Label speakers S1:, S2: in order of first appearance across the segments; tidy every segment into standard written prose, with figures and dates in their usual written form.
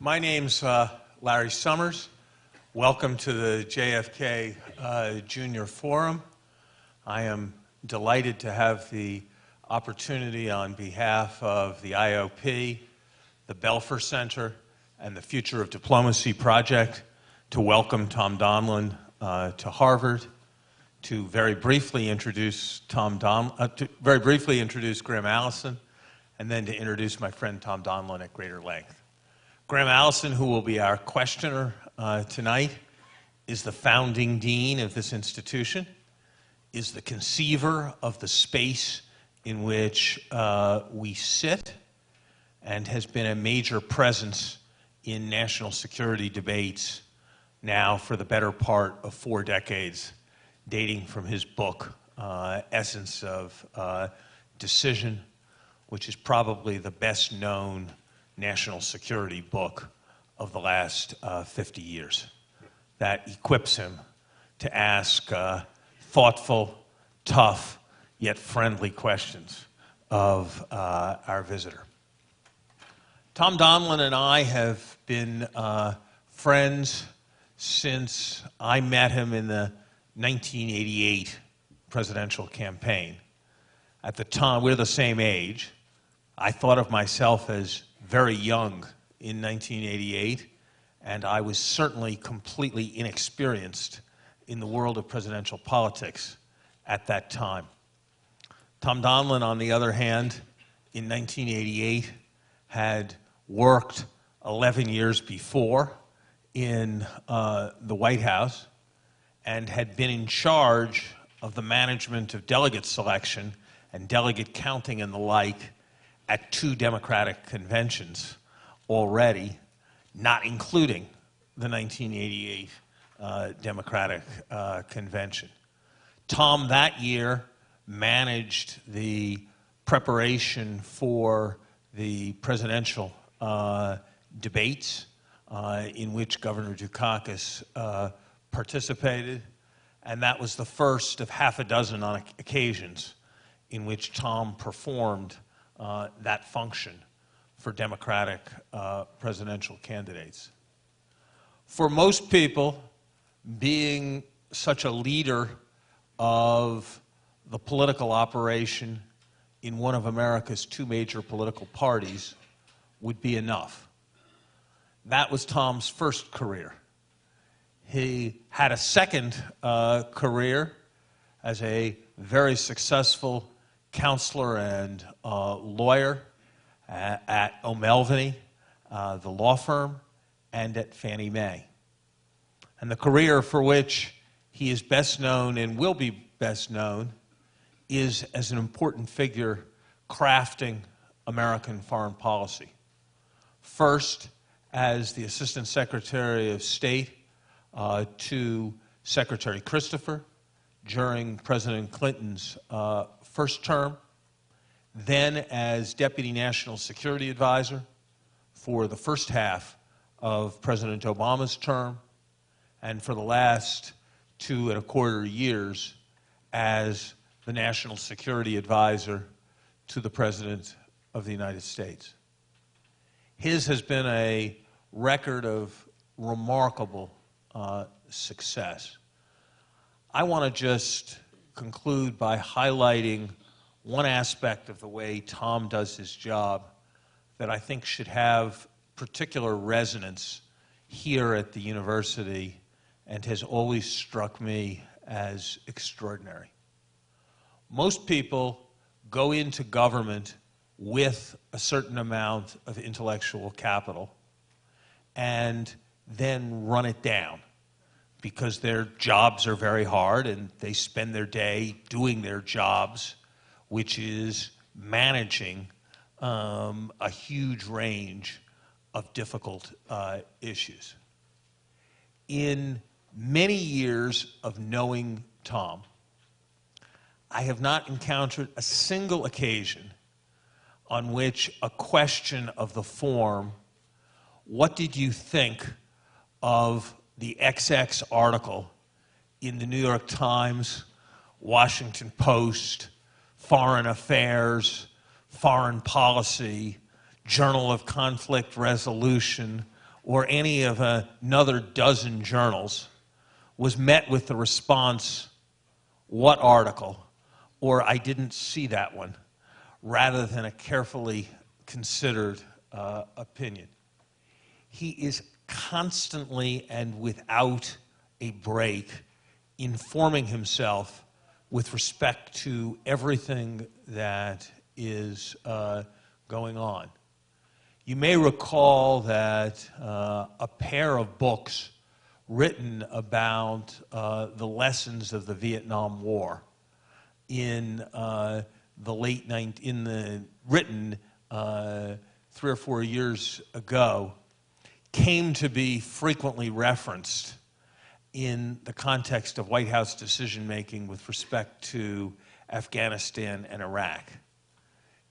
S1: My name's Larry Summers. Welcome to the JFK Junior Forum. I am delighted to have the opportunity on behalf of the IOP, the Belfer Center, and the Future of Diplomacy Project to welcome Tom Donilon to Harvard, to very briefly introduce Graham Allison, and then to introduce my friend Tom Donilon at greater length. Graham Allison, who will be our questioner tonight, is the founding dean of this institution, is the conceiver of the space in which we sit, and has been a major presence in national security debates now for the better part of 4 decades, dating from his book, Essence of Decision, which is probably the best known national security book of the last 50 years that equips him to ask thoughtful, tough, yet friendly questions of our visitor. Tom Donilon and I have been friends since I met him in the 1988 presidential campaign. At the time, we're the same age. I thought of myself as very young in 1988, and I was certainly completely inexperienced in the world of presidential politics at that time. Tom Donilon, on the other hand, in 1988, had worked 11 years before in the White House and had been in charge of the management of delegate selection and delegate counting and the like at 2 Democratic conventions already, not including the 1988 Democratic Convention. Tom, that year, managed the preparation for the presidential debates in which Governor Dukakis participated, and that was the first of half a dozen occasions in which Tom performed that function for Democratic presidential candidates. For most people, being such a leader of the political operation in one of America's 2 major political parties would be enough. That was Tom's first career. He had a second career as a very successful counselor and lawyer at O'Melveny, the law firm, and at Fannie Mae. And the career for which he is best known and will be best known is as an important figure crafting American foreign policy. First, as the Assistant Secretary of State to Secretary Christopher during President Clinton's first term, then as Deputy National Security Advisor for the first half of President Obama's term, and for the last 2.25 years as the National Security Advisor to the President of the United States. His has been a record of remarkable success. I want to just conclude by highlighting one aspect of the way Tom does his job that I think should have particular resonance here at the university and has always struck me as extraordinary. Most people go into government with a certain amount of intellectual capital and then run it down because their jobs are very hard and they spend their day doing their jobs, which is managing a huge range of difficult issues. In many years of knowing Tom, I have not encountered a single occasion on which a question of the form, "What did you think of the XX article in the New York Times, Washington Post, Foreign Affairs, Foreign Policy, Journal of Conflict Resolution, or any of another dozen journals was met with the response, "What article?" or "I didn't see that one," rather than a carefully considered opinion. He is constantly and without a break informing himself with respect to everything that is going on. You may recall that a pair of books written about the lessons of the Vietnam War in the late written 3 or 4 years ago came to be frequently referenced in the context of White House decision-making with respect to Afghanistan and Iraq.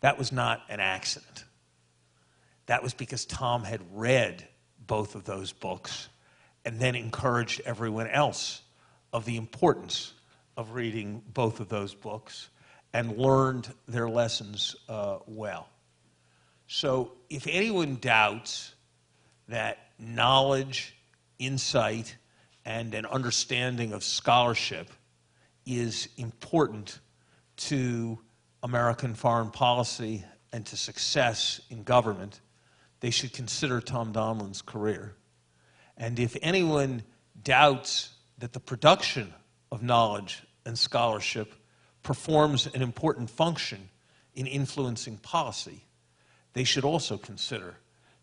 S1: That was not an accident. That was because Tom had read both of those books and then encouraged everyone else of the importance of reading both of those books and learned their lessons well. So if anyone doubts that knowledge, insight, and an understanding of scholarship is important to American foreign policy and to success in government, they should consider Tom Donilon's career. And if anyone doubts that the production of knowledge and scholarship performs an important function in influencing policy, they should also consider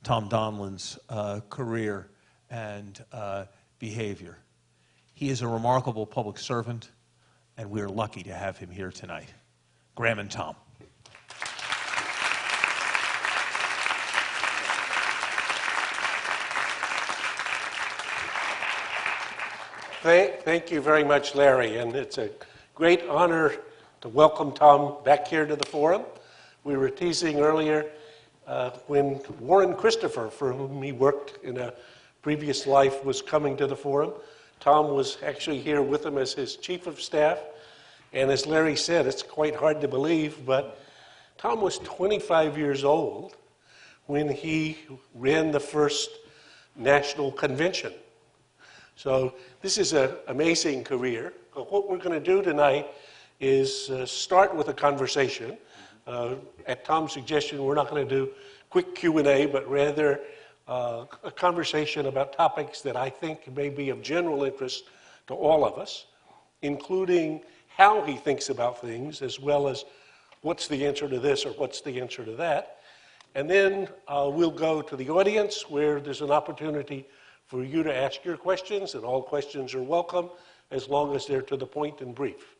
S1: Tom Donilon's career and behavior. He is a remarkable public servant, and we are lucky to have him here tonight. Graham and Tom.
S2: Thank you very much, Larry, and it's a great honor to welcome Tom back here to the forum. We were teasing earlier when Warren Christopher, for whom he worked in a previous life, was coming to the forum. Tom was actually here with him as his chief of staff, and as Larry said, it's quite hard to believe, but Tom was 25 years old when he ran the first national convention. So this is an amazing career. But what we're going to do tonight is start with a conversation. At Tom's suggestion, we're not going to do quick Q&A, but rather a conversation about topics that I think may be of general interest to all of us, including how he thinks about things, as well as what's the answer to this or what's the answer to that. And then we'll go to the audience where there's an opportunity for you to ask your questions, and all questions are welcome as long as they're to the point and brief.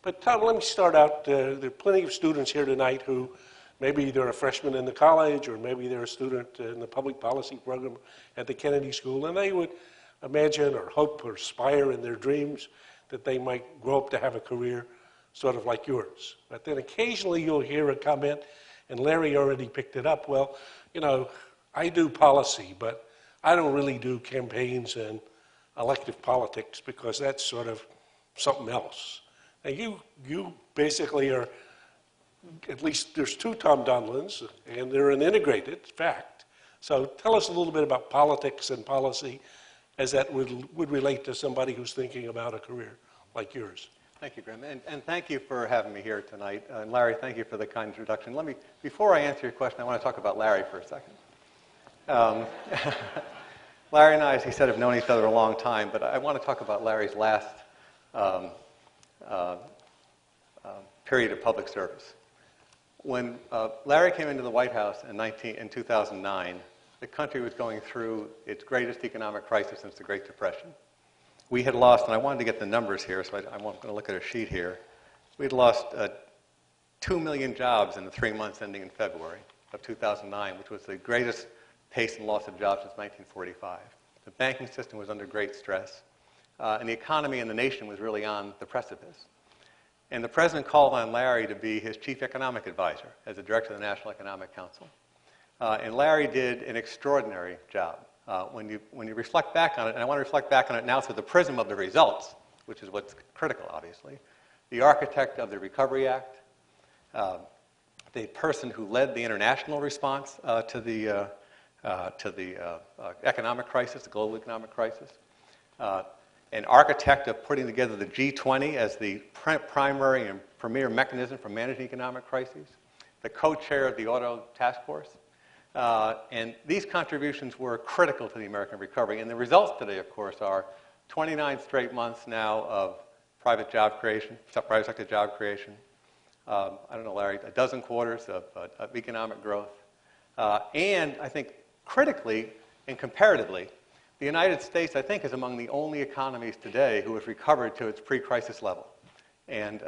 S2: But Tom, let me start out. There are plenty of students here tonight who maybe they're a freshman in the college, or maybe they're a student in the public policy program at the Kennedy School, and they would imagine or hope or aspire in their dreams that they might grow up to have a career sort of like yours. But then occasionally you'll hear a comment, and Larry already picked it up, well, you know, I do policy, but I don't really do campaigns and elective politics because that's sort of something else. And you basically are, at least there's two Tom Donilons, and they're an integrated fact. So tell us a little bit about politics and policy as that would relate to somebody who's thinking about a career like yours.
S3: Thank you, Graham, and thank you for having me here tonight. And Larry, thank you for the kind introduction. Before I answer your question, I want to talk about Larry for a second. Larry and I, as he said, have known each other a long time, but I want to talk about Larry's last period of public service. When Larry came into the White House in 2009, the country was going through its greatest economic crisis since the Great Depression. We had lost, and I wanted to get the numbers here, so I'm going to look at a sheet here. We had lost 2 million jobs in the 3 months ending in February of 2009, which was the greatest pace and loss of jobs since 1945. The banking system was under great stress, and the economy and the nation was really on the precipice. And the president called on Larry to be his chief economic advisor as the director of the National Economic Council. And Larry did an extraordinary job. When you reflect back on it, and I want to reflect back on it now through the prism of the results, which is what's critical, obviously, the architect of the Recovery Act, the person who led the international response to the to the economic crisis, the global economic crisis. An architect of putting together the G20 as the primary and premier mechanism for managing economic crises, the co-chair of the Auto Task Force. And these contributions were critical to the American recovery. And the results today, of course, are 29 straight months now of private job creation, private sector job creation. I don't know, Larry, a dozen quarters of economic growth. And I think critically and comparatively, the United States, I think, is among the only economies today who has recovered to its pre-crisis level. And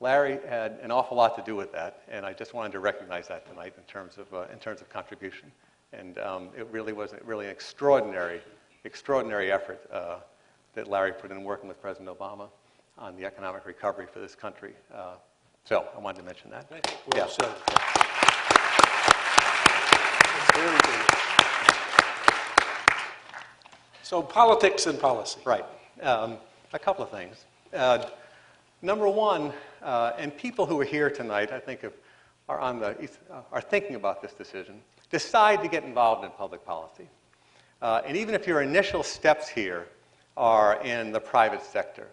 S3: Larry had an awful lot to do with that, and I just wanted to recognize that tonight in terms of contribution. And it really was an extraordinary effort that Larry put in working with President Obama on the economic recovery for this country. So I wanted to mention that.
S2: Well said. Very good. So politics and policy.
S3: Right. A couple of things. Number one, and people who are here tonight, I think, are thinking about this decision, decide to get involved in public policy. And even if your initial steps here are in the private sector,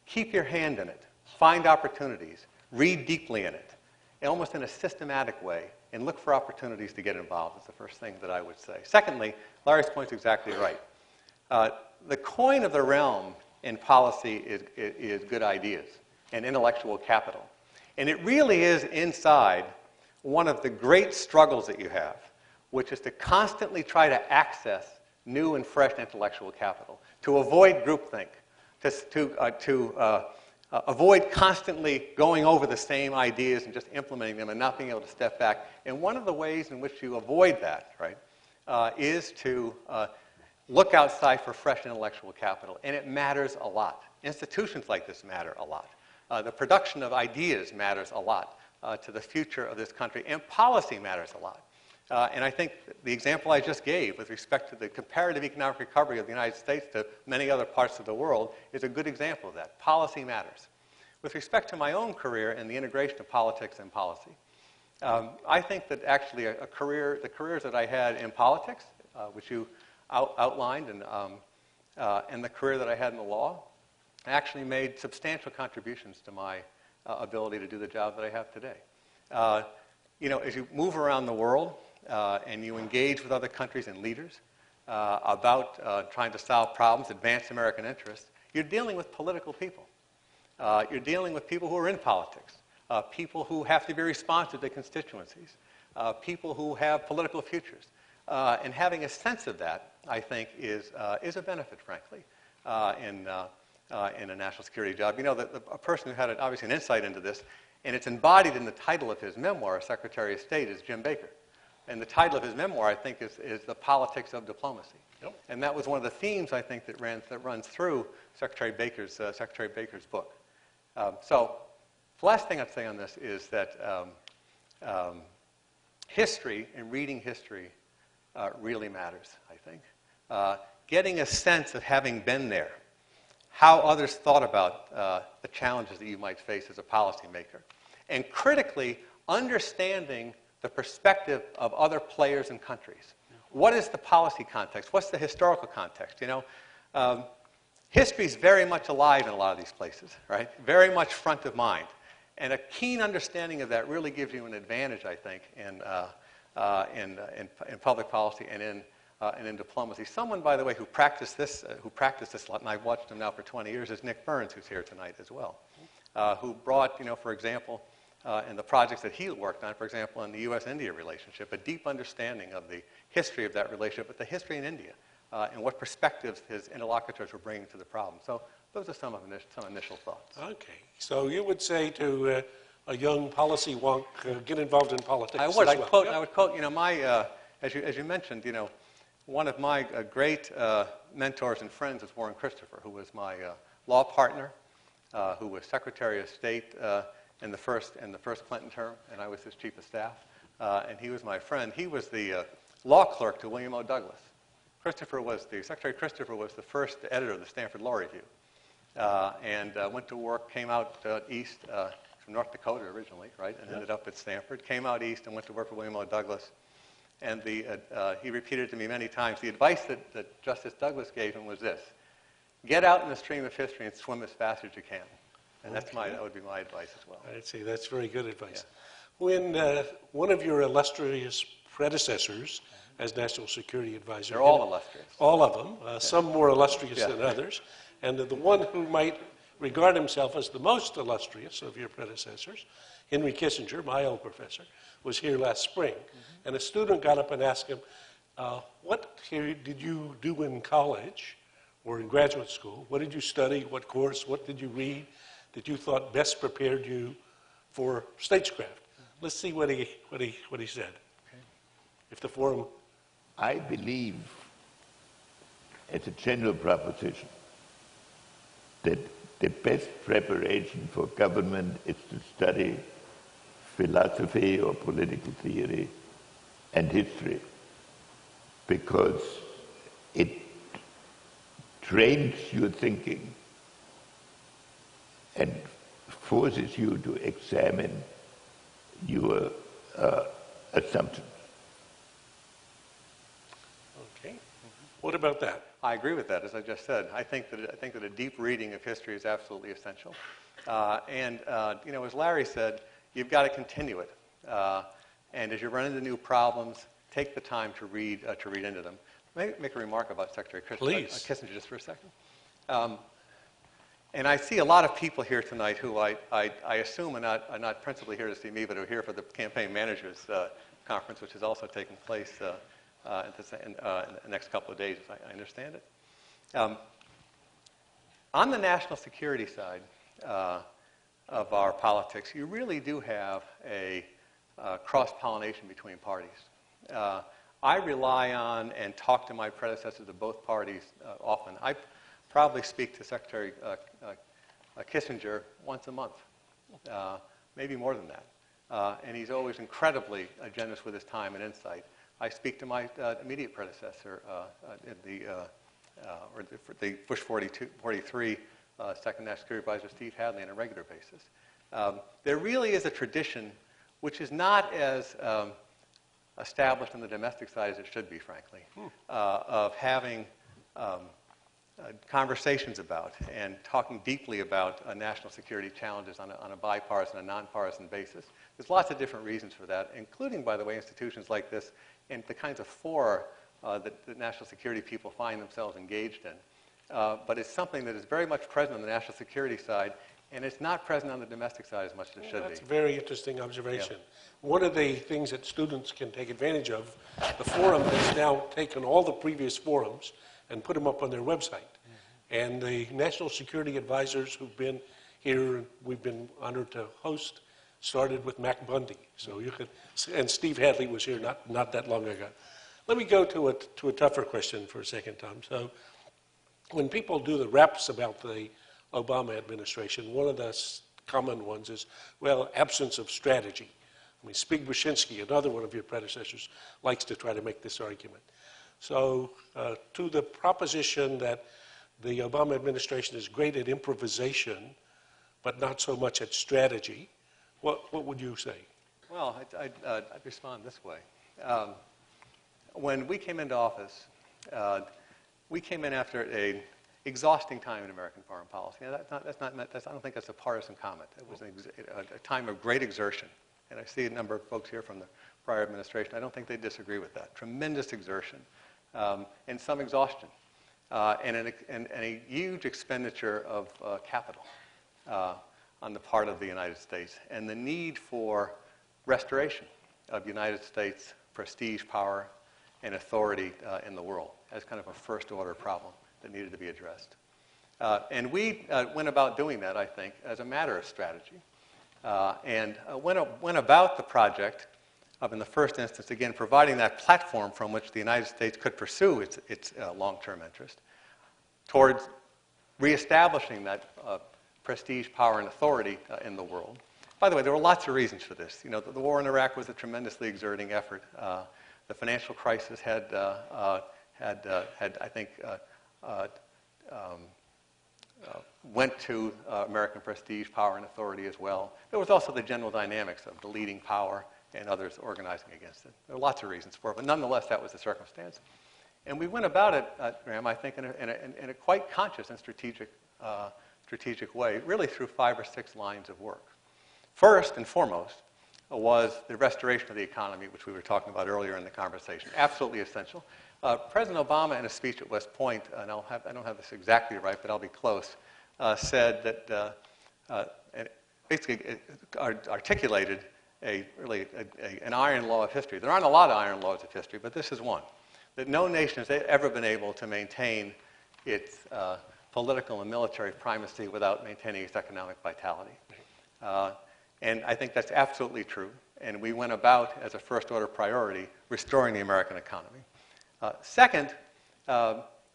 S3: keep your hand in it. Find opportunities. Read deeply in it, almost in a systematic way, and look for opportunities to get involved is the first thing that I would say. Secondly, Larry's point is exactly right. The coin of the realm in policy is good ideas and intellectual capital. And it really is inside one of the great struggles that you have, which is to constantly try to access new and fresh intellectual capital, to avoid groupthink, to avoid constantly going over the same ideas and just implementing them and not being able to step back. And one of the ways in which you avoid that, right, is to look outside for fresh intellectual capital. And it matters a lot. Institutions like this matter a lot. The production of ideas matters a lot to the future of this country. And policy matters a lot. And I think the example I just gave with respect to the comparative economic recovery of the United States to many other parts of the world is a good example of that. Policy matters. With respect to my own career and the integration of politics and policy, I think that actually the careers that I had in politics, which you outlined, and the career that I had in the law, actually made substantial contributions to my ability to do the job that I have today. As you move around the world, and you engage with other countries and leaders about trying to solve problems, advance American interests, you're dealing with political people. You're dealing with people who are in politics, people who have to be responsive to constituencies, people who have political futures. And having a sense of that, I think, is a benefit, frankly, in a national security job. A person who had obviously an insight into this, and it's embodied in the title of his memoir, Secretary of State, is Jim Baker. And the title of his memoir, I think, is The Politics of Diplomacy. Yep. And that was one of the themes, I think, that runs through Secretary Baker's book. So the last thing I'd say on this is that history and reading history really matters, I think. Getting a sense of having been there, how others thought about the challenges that you might face as a policymaker, and critically understanding the perspective of other players and countries. What is the policy context? What's the historical context? History is very much alive in a lot of these places, right? Very much front of mind. And a keen understanding of that really gives you an advantage, I think, in public policy and in diplomacy. Someone, by the way, who practiced this a lot, and I've watched him now for 20 years, is Nick Burns, who's here tonight as well, who brought, for example, in the projects that he worked on, for example, in the U.S.-India relationship, a deep understanding of the history of that relationship, but the history in India, and what perspectives his interlocutors were bringing to the problem. So those are some initial thoughts.
S2: Okay. So you would say to a young policy wonk, get involved in politics
S3: I would.
S2: as well.
S3: I would quote, as you mentioned, one of my great mentors and friends is Warren Christopher, who was my law partner, who was Secretary of State in the first Clinton term, and I was his chief of staff. And he was my friend. He was the law clerk to William O. Douglas. Secretary Christopher was the first editor of the Stanford Law Review, and went to work, came out east from North Dakota originally, right, and ended up at Stanford. Came out east and went to work for William O. Douglas. And he repeated to me many times, the advice that Justice Douglas gave him was this: get out in the stream of history and swim as fast as you can. And that would be my advice as well.
S2: I'd say that's very good advice. When one of your illustrious predecessors as National Security Advisor...
S3: They're all illustrious.
S2: All of them, some more illustrious than others. And the one who might regard himself as the most illustrious of your predecessors, Henry Kissinger, my old professor, was here last spring. And a student got up and asked him, what did you do in college or in graduate school? What did you study? What course? What did you read that you thought best prepared you for stagecraft? Let's see what he said.
S3: Okay.
S2: If the forum...
S4: I believe, as a general proposition, that the best preparation for government is to study philosophy or political theory and history, because it trains your thinking and forces you to examine your assumptions.
S2: Okay. What about that?
S3: I agree with that, as I just said. I think that a deep reading of history is absolutely essential. As Larry said, you've got to continue it. And as you run into new problems, take the time to read into them. May I make a remark about Secretary Kissinger just for a second? And I see a lot of people here tonight who I assume are not principally here to see me, but are here for the campaign managers conference, which is also taking place in the next couple of days, as I understand it. On the national security side of our politics, you really do have a cross-pollination between parties. I rely on and talk to my predecessors of both parties often. I probably speak to Secretary Kissinger once a month, maybe more than that. And he's always incredibly generous with his time and insight. I speak to my immediate predecessor, the Bush 43 Second National Security Advisor, Steve Hadley, on a regular basis. There really is a tradition which is not as established on the domestic side as it should be, frankly, of having conversations about and talking deeply about national security challenges on a bipartisan, a nonpartisan basis. There's lots of different reasons for that, including, by the way, institutions like this and the kinds of fora that the national security people find themselves engaged in. But it's something that is very much present on the national security side, and it's not present on the domestic side as much as it should be.
S2: That's a very interesting observation. Yeah. One of the things that students can take advantage of, the forum has now taken all the previous forums and put them up on their website. And the national security advisors who've been here, we've been honored to host, started with Mac Bundy. So you could, and Steve Hadley was here not that long ago. Let me go to a tougher question for a second, Tom. So when people do the reps about the Obama administration, one of the common ones is, well, absence of strategy. I mean, Spig Brzezinski, another one of your predecessors, likes to try to make this argument. So to the proposition that the Obama administration is great at improvisation, but not so much at strategy, what would you say?
S3: Well, I'd respond this way. When we came into office, we came in after an exhausting time in American foreign policy. Now, I don't think that's a partisan comment. It was a time of great exertion. And I see a number of folks here from the prior administration. I don't think they disagree with that. Tremendous exertion and some exhaustion. And a huge expenditure of capital on the part of the United States, and the need for restoration of United States prestige, power, and authority in the world as kind of a first-order problem that needed to be addressed. And we went about doing that, I think, as a matter of strategy, and went about the project of, in the first instance, again, providing that platform from which the United States could pursue its long-term interest towards reestablishing that prestige, power, and authority in the world. By the way, there were lots of reasons for this. You know, the war in Iraq was a tremendously exerting effort. The financial crisis had I think, went to American prestige, power, and authority as well. There was also the general dynamics of the leading power and others organizing against it. There are lots of reasons for it, but nonetheless, that was the circumstance. And we went about it, Graham, I think, in a quite conscious and strategic way, really through 5 or 6 lines of work. First and foremost was the restoration of the economy, which we were talking about earlier in the conversation. Absolutely essential. President Obama, in a speech at West Point, and I don't have this exactly right, but I'll be close, said that, and basically articulated an iron law of history. There aren't a lot of iron laws of history, but this is one. That no nation has ever been able to maintain its political and military primacy without maintaining its economic vitality. And I think that's absolutely true. And we went about, as a first-order priority, restoring the American economy. Second,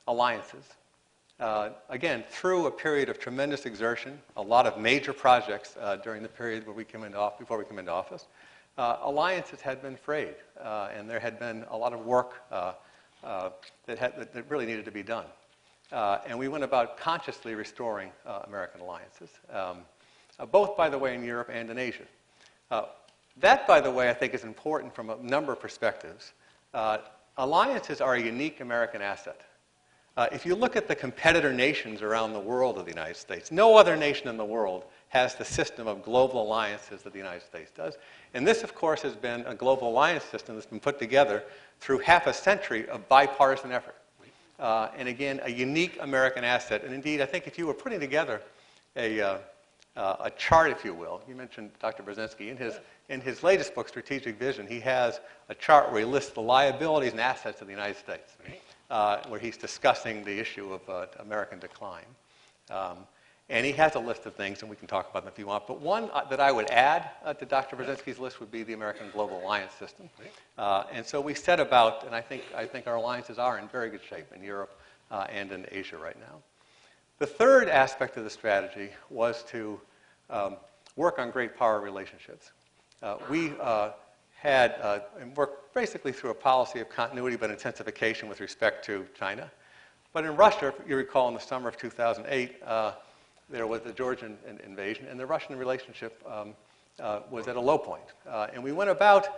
S3: alliances. Again, through a period of tremendous exertion, a lot of major projects during the period before we came into office, alliances had been frayed, and there had been a lot of work that really needed to be done. And we went about consciously restoring American alliances, both, by the way, in Europe and in Asia. That, by the way, I think is important from a number of perspectives. Alliances are a unique American asset. If you look at the competitor nations around the world of the United States, no other nation in the world has the system of global alliances that the United States does. And this, of course, has been a global alliance system that's been put together through half a century of bipartisan effort. And again, a unique American asset. And indeed, I think if you were putting together a chart, if you will, you mentioned Dr. Brzezinski, in his latest book, Strategic Vision, he has a chart where he lists the liabilities and assets of the United States, where he's discussing the issue of American decline. And he has a list of things, and we can talk about them if you want. But one that I would add to Dr. Brzezinski's list would be the American Global Alliance System. And so we set about, and I think our alliances are in very good shape in Europe and in Asia right now. The third aspect of the strategy was to work on great power relationships. We had worked basically through a policy of continuity but intensification with respect to China. But in Russia, if you recall, in the summer of 2008, there was the Georgian invasion, and the Russian relationship was at a low point. And we went about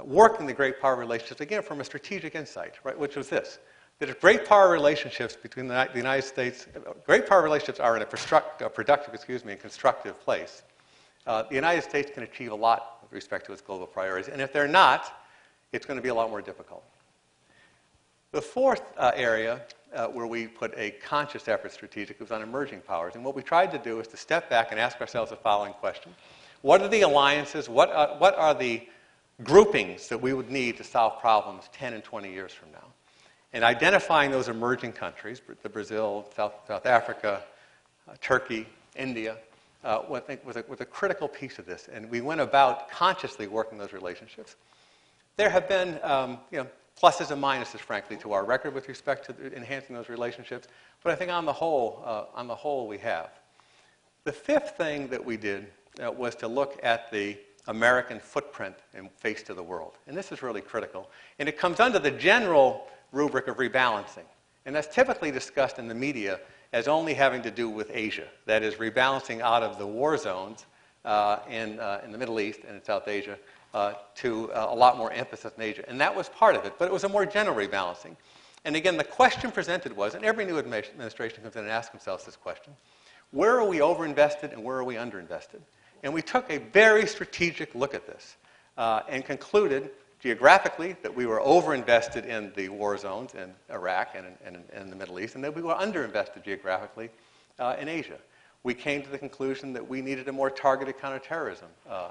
S3: working the great power relationships, again, from a strategic insight, right, which was this, that if great power relationships between the United States, great power relationships are in a productive and constructive place, the United States can achieve a lot with respect to its global priorities. And if they're not, it's going to be a lot more difficult. The fourth area where we put a conscious effort strategic was on emerging powers. And what we tried to do is to step back and ask ourselves the following question. What are the alliances, what are the groupings that we would need to solve problems 10 and 20 years from now? And identifying those emerging countries, the Brazil, South Africa, Turkey, India, I think was a critical piece of this. And we went about consciously working those relationships. There have been pluses and minuses, frankly, to our record with respect to enhancing those relationships. But I think on the whole, we have. The fifth thing that we did was to look at the American footprint and face to the world. And this is really critical. And it comes under the general rubric of rebalancing. And that's typically discussed in the media as only having to do with Asia. That is, rebalancing out of the war zones in the Middle East and in South Asia to a lot more emphasis in Asia. And that was part of it, but it was a more general rebalancing. And again, the question presented was, and every new administration comes in and asks themselves this question, where are we overinvested and where are we underinvested? And we took a very strategic look at this and concluded geographically that we were overinvested in the war zones in Iraq and in the Middle East, and that we were underinvested geographically in Asia. We came to the conclusion that we needed a more targeted counterterrorism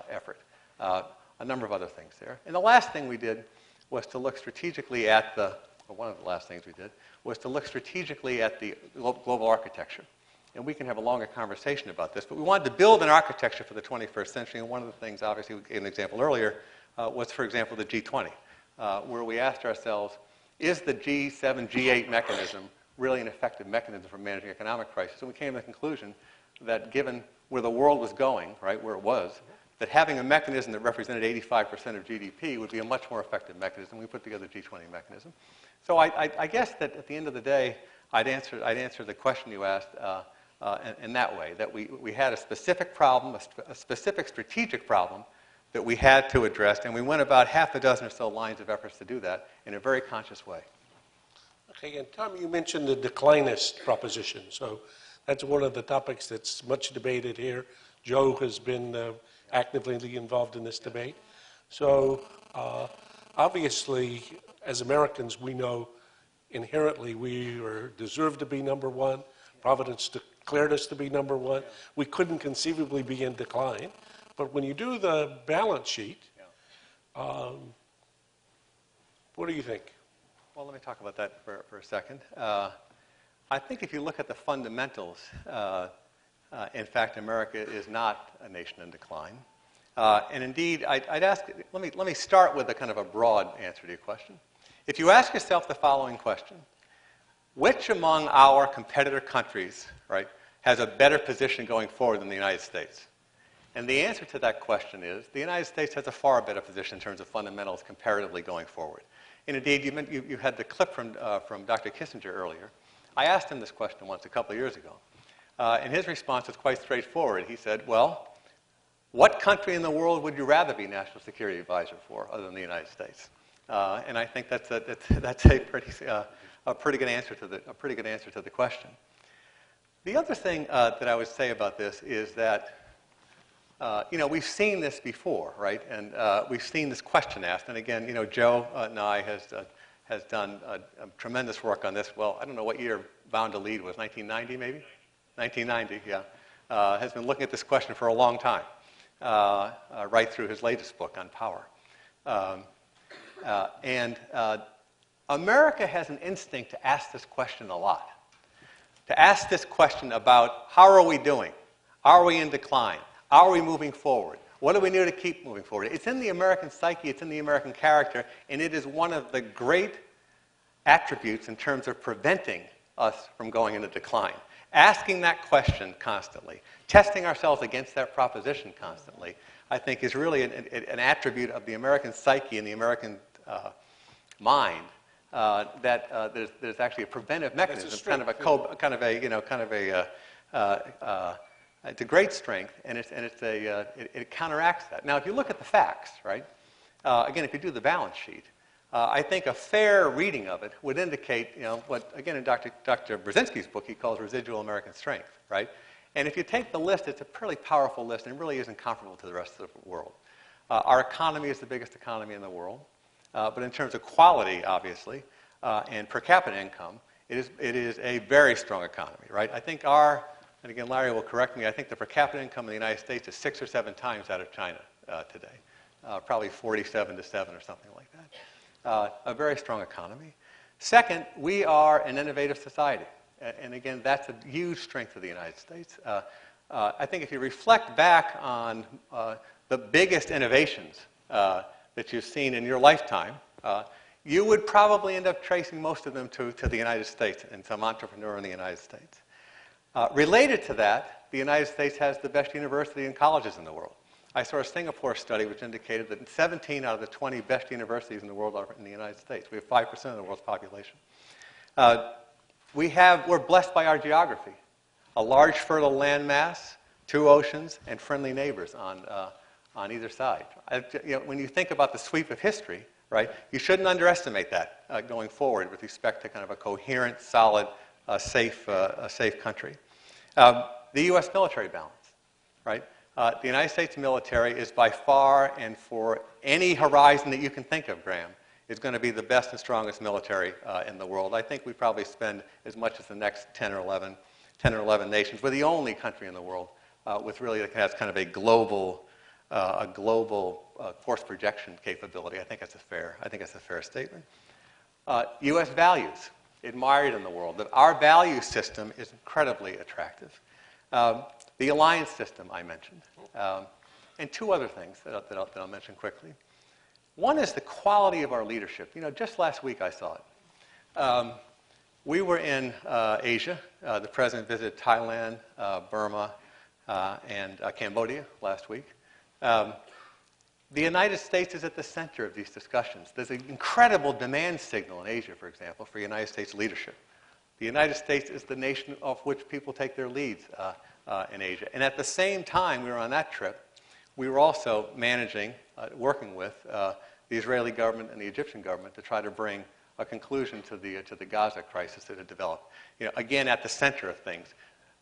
S3: effort. A number of other things there. And the last thing we did was to look strategically at one of the last things we did was to look strategically at the global architecture. And we can have a longer conversation about this, but we wanted to build an architecture for the 21st century, and one of the things, obviously, we gave an example earlier, was, for example, the G20, where we asked ourselves, is the G7, G8 mechanism really an effective mechanism for managing economic crisis? And we came to the conclusion that given where the world was going, right, where it was, that having a mechanism that represented 85% of GDP would be a much more effective mechanism. We put together the G20 mechanism. So I guess that at the end of the day, I'd answer the question you asked in that way, that we had a specific problem, a specific strategic problem that we had to address, and we went about half a dozen or so lines of efforts to do that in a very conscious way.
S2: Okay, and Tom, you mentioned the declinist proposition. So that's one of the topics that's much debated here. Joe has been actively involved in this debate. So obviously, as Americans, we know inherently we deserve to be number one. Providence declared us to be number one. We couldn't conceivably be in decline. But when you do the balance sheet, what do you think?
S3: Well, let me talk about that for a second. I think if you look at the fundamentals, in fact, America is not a nation in decline. And indeed, I'd ask, let me start with a kind of a broad answer to your question. If you ask yourself the following question, which among our competitor countries, right, has a better position going forward than the United States? And the answer to that question is the United States has a far better position in terms of fundamentals comparatively going forward. And indeed, you had the clip from Dr. Kissinger earlier. I asked him this question once a couple of years ago. And his response was quite straightforward. He said, well, what country in the world would you rather be national security advisor for other than the United States? And I think that's a pretty good answer to the question. The other thing that I would say about this is that we've seen this before, right? And we've seen this question asked. And again, Joe Nye has done tremendous work on this. Well, I don't know what year Bound to Lead was, 1990 maybe? 1990, yeah. Has been looking at this question for a long time, right through his latest book on power. And America has an instinct to ask this question a lot. To ask this question about how are we doing? Are we in decline? Are we moving forward? What do we do to keep moving forward? It's in the American psyche, it's in the American character, and it is one of the great attributes in terms of preventing us from going into decline. Asking that question constantly, testing ourselves against that proposition constantly, I think is really an attribute of the American psyche and the American mind that there's actually a preventive mechanism, it's a great strength, and it counteracts that. Now, if you look at the facts, right? Again, if you do the balance sheet, I think a fair reading of it would indicate, what again in Dr. Brzezinski's book he calls residual American strength, right? And if you take the list, it's a pretty powerful list, and it really isn't comparable to the rest of the world. Our economy is the biggest economy in the world, but in terms of quality, obviously, and per capita income, it is a very strong economy, right? I think and again, Larry will correct me, I think the per capita income in the United States is 6 or 7 times that of China today. Probably 47 to 7 or something like that. A very strong economy. Second, we are an innovative society. And again, that's a huge strength of the United States. I think if you reflect back on the biggest innovations that you've seen in your lifetime, you would probably end up tracing most of them to the United States and some entrepreneur in the United States. Related to that, the United States has the best university and colleges in the world. I saw a Singapore study which indicated that 17 out of the 20 best universities in the world are in the United States. We have 5% of the world's population. We're blessed by our geography. A large fertile landmass, 2 oceans, and friendly neighbors on either side. When you think about the sweep of history, right, you shouldn't underestimate that going forward with respect to kind of a coherent, solid, safe country. The U.S. military balance, right? The United States military is by far, and for any horizon that you can think of, Graham, is going to be the best and strongest military in the world. I think we probably spend as much as the next 10 or 11 nations. We're the only country in the world that has kind of a global force projection capability. I think that's a fair statement. U.S. values, admired in the world. Our value system is incredibly attractive. The alliance system I mentioned. And 2 other things that I'll mention quickly. One is the quality of our leadership. Just last week I saw it. We were in Asia. The president visited Thailand, Burma, and Cambodia last week. The United States is at the center of these discussions. There's an incredible demand signal in Asia, for example, for United States leadership. The United States is the nation of which people take their leads in Asia. And at the same time we were on that trip, we were also managing, working with the Israeli government and the Egyptian government to try to bring a conclusion to the Gaza crisis that had developed. Again, at the center of things.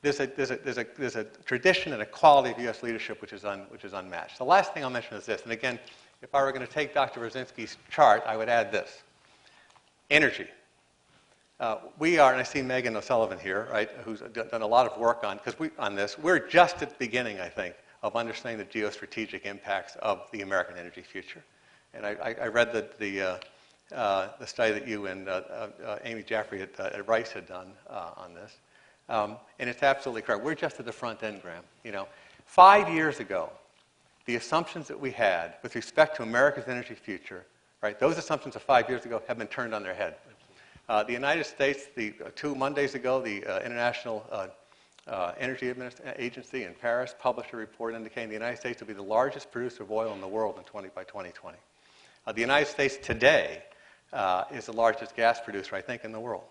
S3: There's a tradition and a quality of U.S. leadership which is unmatched. The last thing I'll mention is this, and again, if I were going to take Dr. Brzezinski's chart, I would add this. Energy. We are, and I see Megan O'Sullivan here, right, who's done a lot of work on this. We're just at the beginning, I think, of understanding the geostrategic impacts of the American energy future. And I read the study that you and Amy Jaffrey at Rice had done on this. And it's absolutely correct. We're just at the front end, Graham. 5 years ago, the assumptions that we had with respect to America's energy future, right, those assumptions of 5 years ago have been turned on their head. The United States, 2 Mondays ago, the International Energy Agency in Paris published a report indicating the United States will be the largest producer of oil in the world by 2020. The United States today is the largest gas producer, I think, in the world.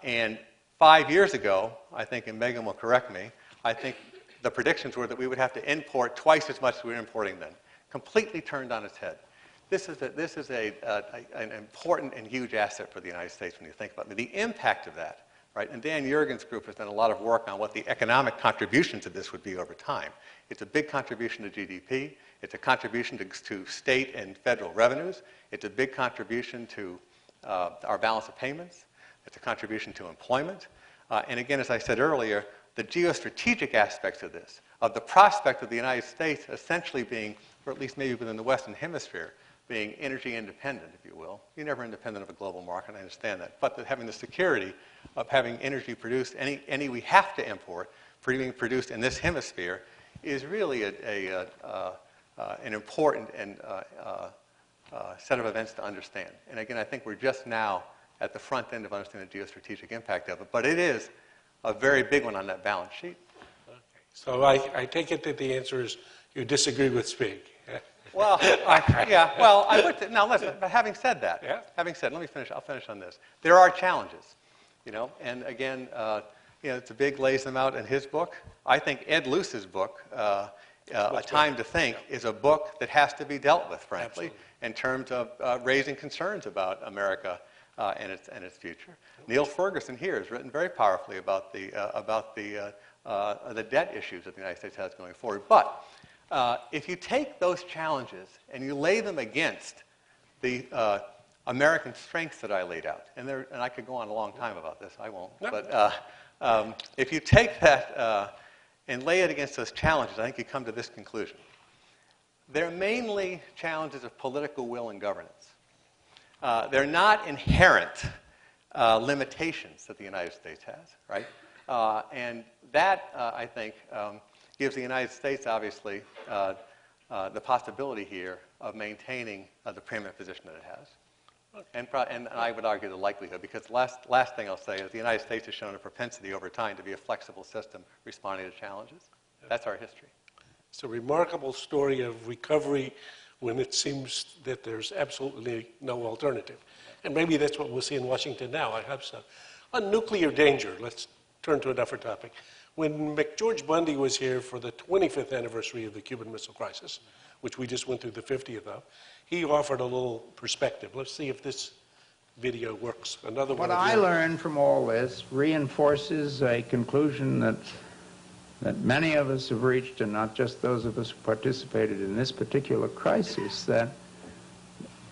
S3: And 5 years ago, I think, and Megan will correct me, I think the predictions were that we would have to import twice as much as we were importing then. Completely turned on its head. This is an important and huge asset for the United States when you think about it. The impact of that, right? And Dan Yergin's group has done a lot of work on what the economic contributions of this would be over time. It's a big contribution to GDP. It's a contribution to state and federal revenues. It's a big contribution to our balance of payments. It's a contribution to employment. And again, as I said earlier, the geostrategic aspects of this, of the prospect of the United States essentially being, or at least maybe within the Western Hemisphere, being energy independent, if you will. You're never independent of a global market, I understand that. But having the security of having energy produced, any we have to import, being produced in this hemisphere, is really an important and set of events to understand. And again, I think we're just now at the front end of understanding the geostrategic impact of it. But it is a very big one on that balance sheet.
S2: Okay. So I take it that the answer is you disagree with Spig.
S3: Well, I would. Now, listen. But having said that, let me finish. I'll finish on this. There are challenges, and again, it's a big lays them out in his book. I think Ed Luce's book, A Time to Think, is a book that has to be dealt with, frankly,
S2: Absolutely.
S3: in terms of raising concerns about America and its future. Neil Ferguson here has written very powerfully about the debt issues that the United States has going forward. But if you take those challenges and you lay them against the American strengths that I laid out, and I could go on a long time about this, I won't, no. But if you take that and lay it against those challenges, I think you come to this conclusion. They're mainly challenges of political will and governance. They're not inherent limitations that the United States has, right? And that, I think, gives the United States, obviously, the possibility here of maintaining the preeminent position that it has. Okay. And I would argue the likelihood, because the last thing I'll say is the United States has shown a propensity over time to be a flexible system responding to challenges. That's our history.
S2: It's a remarkable story of recovery when it seems that there's absolutely no alternative. And maybe that's what we'll see in Washington now, I hope so. On nuclear danger, let's turn to a different topic. When McGeorge Bundy was here for the 25th anniversary of the Cuban Missile Crisis, which we just went through the 50th of, he offered a little perspective. Let's see if this video works. Another one.
S5: What I learned from all this reinforces a conclusion that many of us have reached, and not just those of us who participated in this particular crisis, that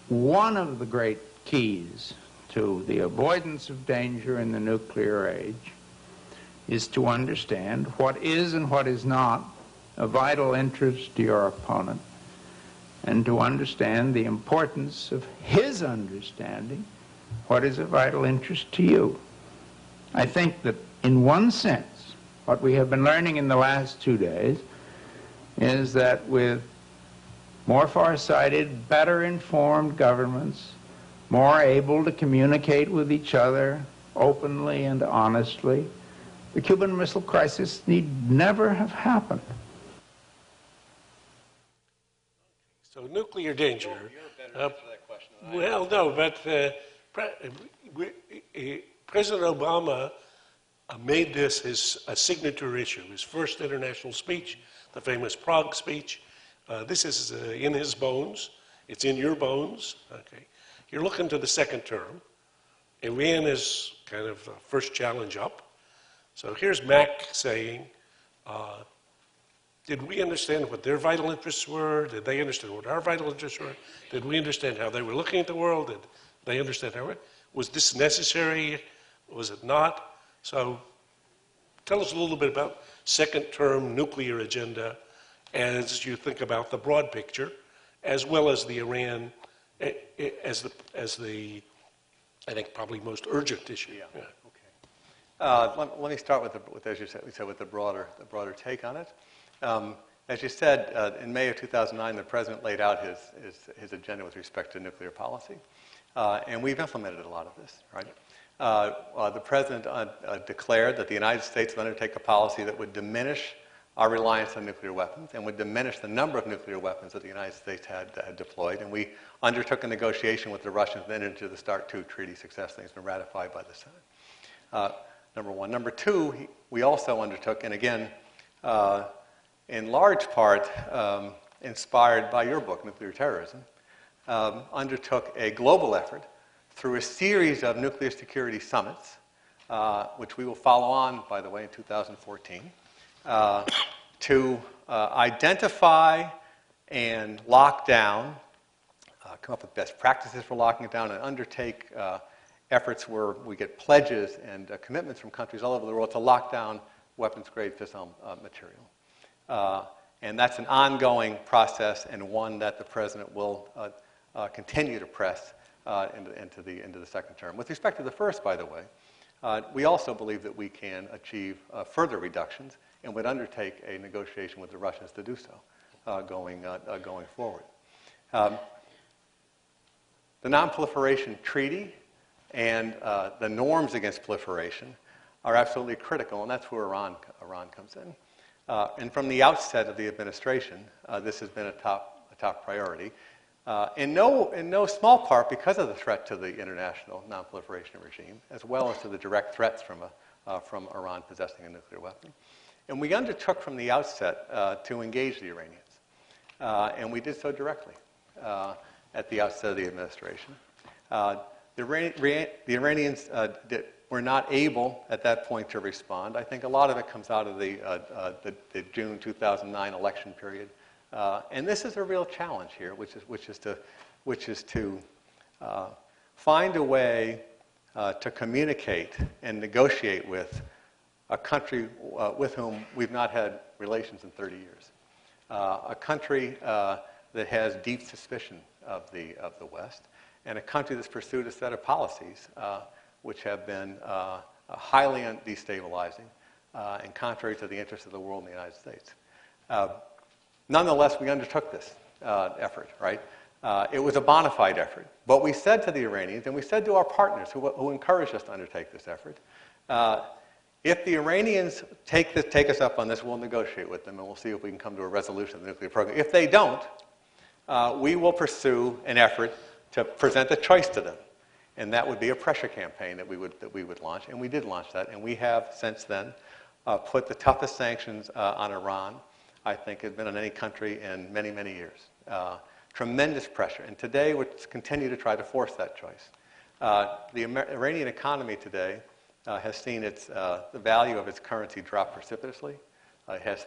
S5: one of the great keys to the avoidance of danger in the nuclear age is to understand what is and what is not a vital interest to your opponent, and to understand the importance of his understanding what is a vital interest to you. I think that in one sense, what we have been learning in the last 2 days is that with more farsighted, better informed governments, more able to communicate with each other openly and honestly, the Cuban Missile Crisis need never have happened.
S2: So nuclear danger.
S3: You're better answer that question than I am.
S2: Well, no, but President Obama made this a signature issue, his first international speech the famous Prague speech. This is in his bones. It's in your bones. Okay. You're looking to the second term. Iran is kind of the first challenge up. So here's Mac saying, did we understand what their vital interests were? Did they understand what our vital interests were? Did we understand how they were looking at the world? Did they understand how it was? This necessary? Was it not? So tell us a little bit about second term nuclear agenda as you think about the broad picture, as well as the Iran as the I think probably most urgent issue.
S3: Yeah. Let me start with as you said, with the broader take on it. As you said, in May of 2009, the president laid out his agenda with respect to nuclear policy, and we've implemented a lot of this. Right. The president declared that the United States would undertake a policy that would diminish our reliance on nuclear weapons and would diminish the number of nuclear weapons that the United States had deployed. And we undertook a negotiation with the Russians and entered into the START II treaty successfully. It's been ratified by the Senate. Number one. Number two, we also undertook, and again, in large part inspired by your book, Nuclear Terrorism, undertook a global effort through a series of nuclear security summits, which we will follow on, by the way, in 2014, to identify and lock down, come up with best practices for locking it down, and undertake efforts where we get pledges and commitments from countries all over the world to lock down weapons-grade fissile material. And that's an ongoing process and one that the president will continue to press into the second term. With respect to the first, by the way, we also believe that we can achieve further reductions and would undertake a negotiation with the Russians to do so going forward. The Non-Proliferation Treaty and the norms against proliferation are absolutely critical, and that's where Iran comes in. And from the outset of the administration, this has been a top priority. In no small part because of the threat to the international non-proliferation regime, as well as to the direct threats from Iran possessing a nuclear weapon. And we undertook from the outset to engage the Iranians, and we did so directly at the outset of the administration. The Iranians were not able at that point to respond. I think a lot of it comes out of the June 2009 election period. And this is a real challenge here, which is to find a way to communicate and negotiate with a country with whom we've not had relations in 30 years, a country that has deep suspicion of the West, and a country that's pursued a set of policies which have been highly destabilizing and contrary to the interests of the world and the United States. Nonetheless, we undertook this effort, right? It was a bona fide effort. But we said to the Iranians, and we said to our partners who encouraged us to undertake this effort, if the Iranians take us up on this, we'll negotiate with them, and we'll see if we can come to a resolution of the nuclear program. If they don't, we will pursue an effort to present a choice to them. And that would be a pressure campaign that we would launch, and we did launch that, and we have since then put the toughest sanctions on Iran, I think, have been on any country in many, many years. Tremendous pressure, and today we continue to try to force that choice. The Iranian economy today has seen the value of its currency drop precipitously. It has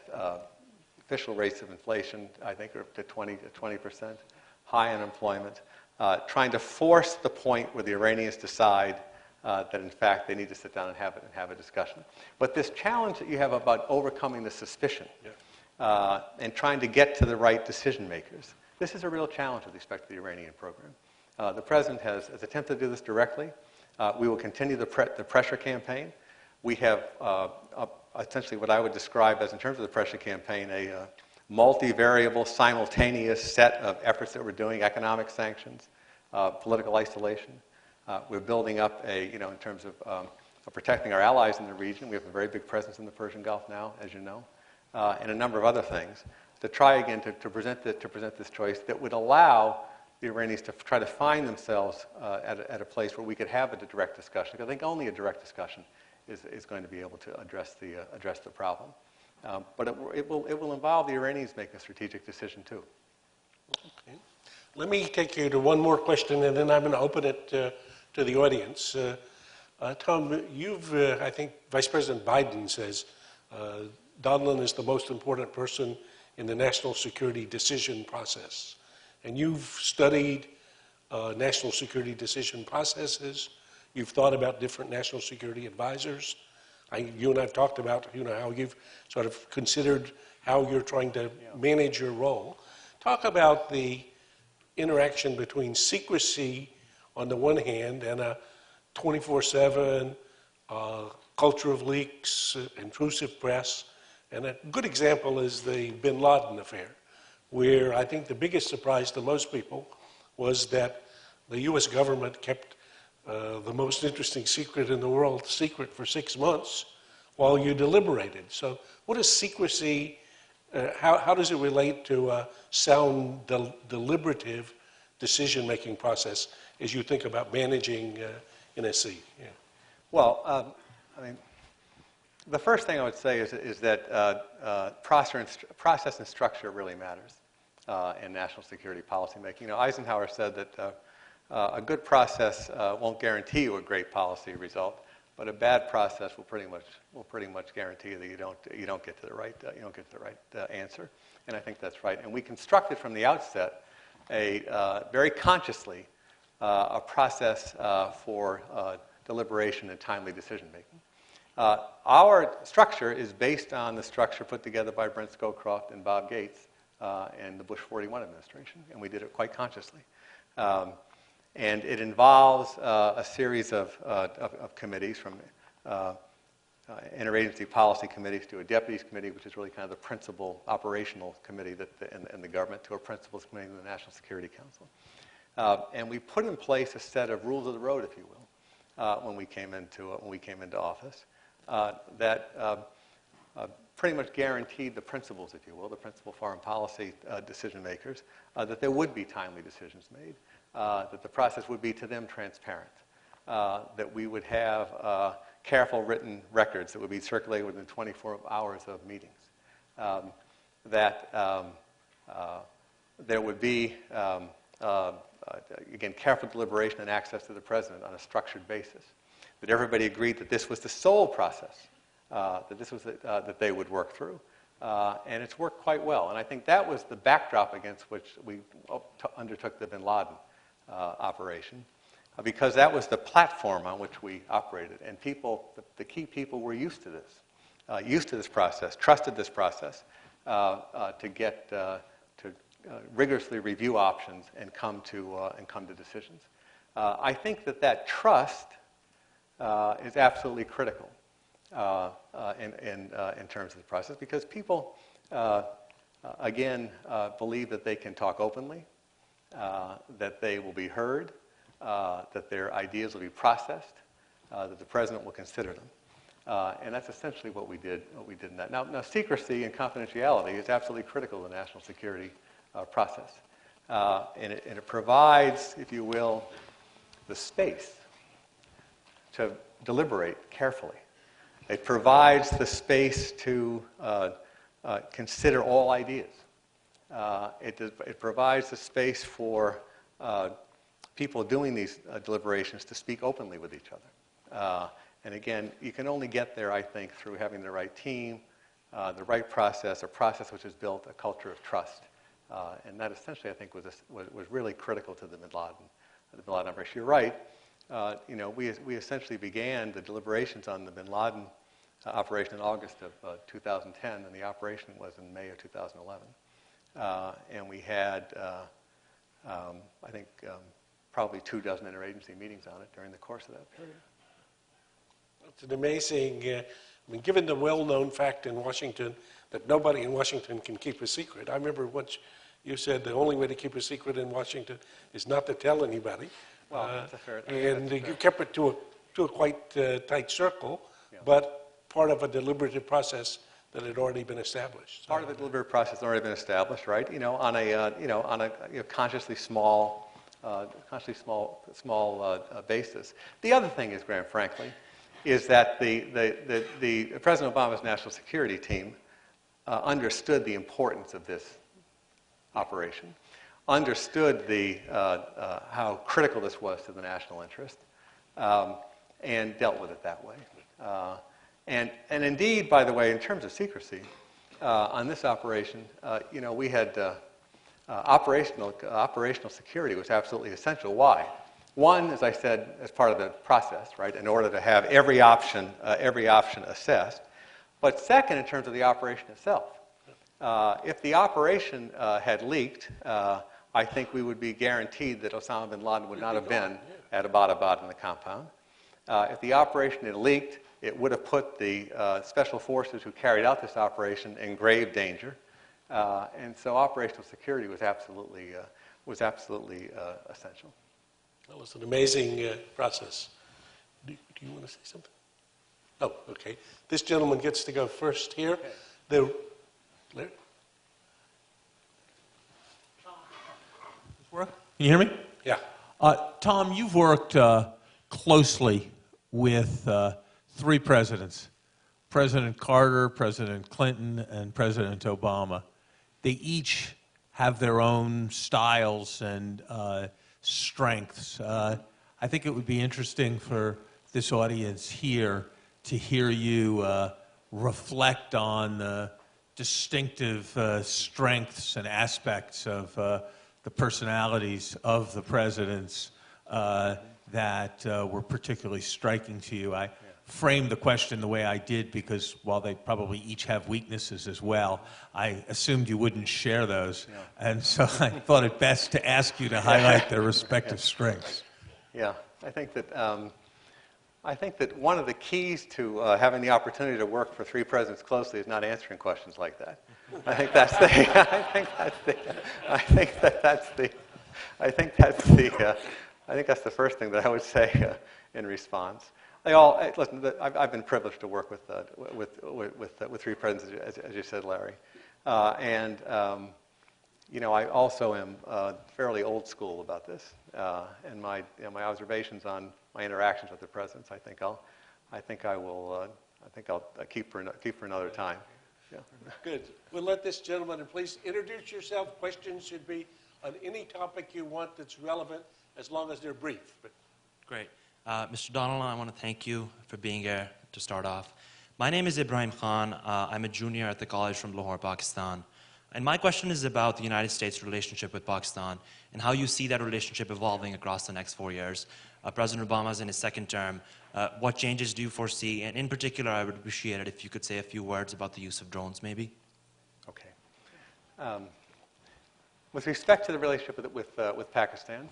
S3: official rates of inflation, I think, are up to 20%, high unemployment. Trying to force the point where the Iranians decide that, in fact, they need to sit down and have a discussion. But this challenge that you have about overcoming the suspicion and trying to get to the right decision makers, this is a real challenge with respect to the Iranian program. The president has attempted to do this directly. We will continue the pressure campaign. We have essentially what I would describe as, in terms of the pressure campaign, a multivariable, simultaneous set of efforts that we're doing: economic sanctions, political isolation. We're building up in terms of protecting our allies in the region. We have a very big presence in the Persian Gulf now, as you know, and a number of other things to try again to present this choice that would allow the Iranians to try to find themselves at a place where we could have a direct discussion. Because I think only a direct discussion is going to be able to address the problem. But it will involve the Iranians making a strategic decision too.
S2: Okay. Let me take you to one more question, and then I'm going to open it to the audience. Tom, I think Vice President Biden says Donilon is the most important person in the national security decision process. And you've studied national security decision processes. You've thought about different national security advisors. You and I have talked about how you've sort of considered how you're trying to manage your role. Talk about the interaction between secrecy on the one hand and a 24/7 culture of leaks, intrusive press. And a good example is the bin Laden affair, where I think the biggest surprise to most people was that the U.S. government kept the most interesting secret in the world secret for 6 months while you deliberated. So what is secrecy, how does it relate to a sound deliberative decision-making process as you think about managing NSC? Yeah.
S3: Well, I mean, the first thing I would say is that process and structure really matters in national security policymaking. Eisenhower said that a good process won't guarantee you a great policy result, but a bad process will pretty much guarantee that you don't get to the right answer. And I think that's right. And we constructed from the outset very consciously a process for deliberation and timely decision making. Our structure is based on the structure put together by Brent Scowcroft and Bob Gates and the Bush 41 administration, and we did it quite consciously. And it involves a series of committees, from interagency policy committees to a deputies committee, which is really kind of the principal operational committee in the government, to a principals committee in the National Security Council. And we put in place a set of rules of the road, if you will, when we came into office, that pretty much guaranteed the principals, if you will, the principal foreign policy decision makers, that there would be timely decisions made, that the process would be to them transparent, that we would have careful written records that would be circulated within 24 hours of meetings, that there would be, again, careful deliberation and access to the president on a structured basis, that everybody agreed that this was the sole process, that they would work through. And it's worked quite well. And I think that was the backdrop against which we undertook the bin Laden operation, because that was the platform on which we operated. And people, the key people, were used to this process, trusted this process to rigorously review options and come to decisions. I think that trust is absolutely critical in terms of the process, because people, again, believe that they can talk openly, that they will be heard, that their ideas will be processed, that the president will consider them. And that's essentially what we did in that. Now, secrecy and confidentiality is absolutely critical to the national security process. And it provides, if you will, the space to deliberate carefully. It provides the space to consider all ideas. It provides the space for people doing these deliberations to speak openly with each other. And again, you can only get there, I think, through having the right team, the right process, a process which has built a culture of trust. And that essentially, I think, was really critical to the bin Laden operation. You're right. We essentially began the deliberations on the bin Laden operation in August of 2010, and the operation was in May of 2011. And we had, I think, probably 24 interagency meetings on it during the course of that period.
S2: It's an amazing, given the well-known fact in Washington that nobody in Washington can keep a secret. I remember once you said the only way to keep a secret in Washington is not to tell anybody.
S3: Well, that's a fair.
S2: And you kept it to a quite tight circle, but part of a deliberative process that had already been established.
S3: Part of the deliberative process had already been established, right? On a consciously small basis. The other thing is, Graham, frankly, is that the President Obama's national security team understood the importance of this operation, understood how critical this was to the national interest, and dealt with it that way. And indeed, by the way, in terms of secrecy, on this operation, we had operational security was absolutely essential. Why? One, as I said, as part of the process, right, in order to have every option assessed. But second, in terms of the operation itself, if the operation had leaked, I think we would be guaranteed that Osama bin Laden would not have been at Abbottabad in the compound. If the operation had leaked, it would have put the special forces who carried out this operation in grave danger. And so operational security was absolutely essential.
S2: That was an amazing process. Do you want to say something? Oh, okay. This gentleman gets to go first here.
S1: Can you hear me?
S2: Yeah.
S1: Tom, you've worked closely with three presidents, President Carter, President Clinton, and President Obama. They each have their own styles and strengths. I think it would be interesting for this audience here to hear you reflect on the distinctive strengths and aspects of the personalities of the presidents that were particularly striking to you. I framed the question the way I did because while they probably each have weaknesses as well, I assumed you wouldn't share those. Yeah. And so I thought it best to ask you to highlight their respective strengths.
S3: Yeah, I think that one of the keys to having the opportunity to work for three presidents closely is not answering questions like that. I think that's the first thing that I would say in response. Listen. I've been privileged to work with three presidents, as you said, Larry, and I also am fairly old school about this, and my observations on my interactions with the presidents. I think I'll keep for another time. Yeah.
S2: Good. We'll let this gentleman, and please introduce yourself. Questions should be on any topic you want that's relevant, as long as they're brief. But
S6: Great. Mr. Donilon, I want to thank you for being here to start off. My name is Ibrahim Khan. I'm a junior at the college from Lahore, Pakistan. And my question is about the United States' relationship with Pakistan and how you see that relationship evolving across the next 4 years. President Obama's in his second term. What changes do you foresee? And in particular, I would appreciate it if you could say a few words about the use of drones, maybe.
S3: Okay. With respect to the relationship with Pakistan,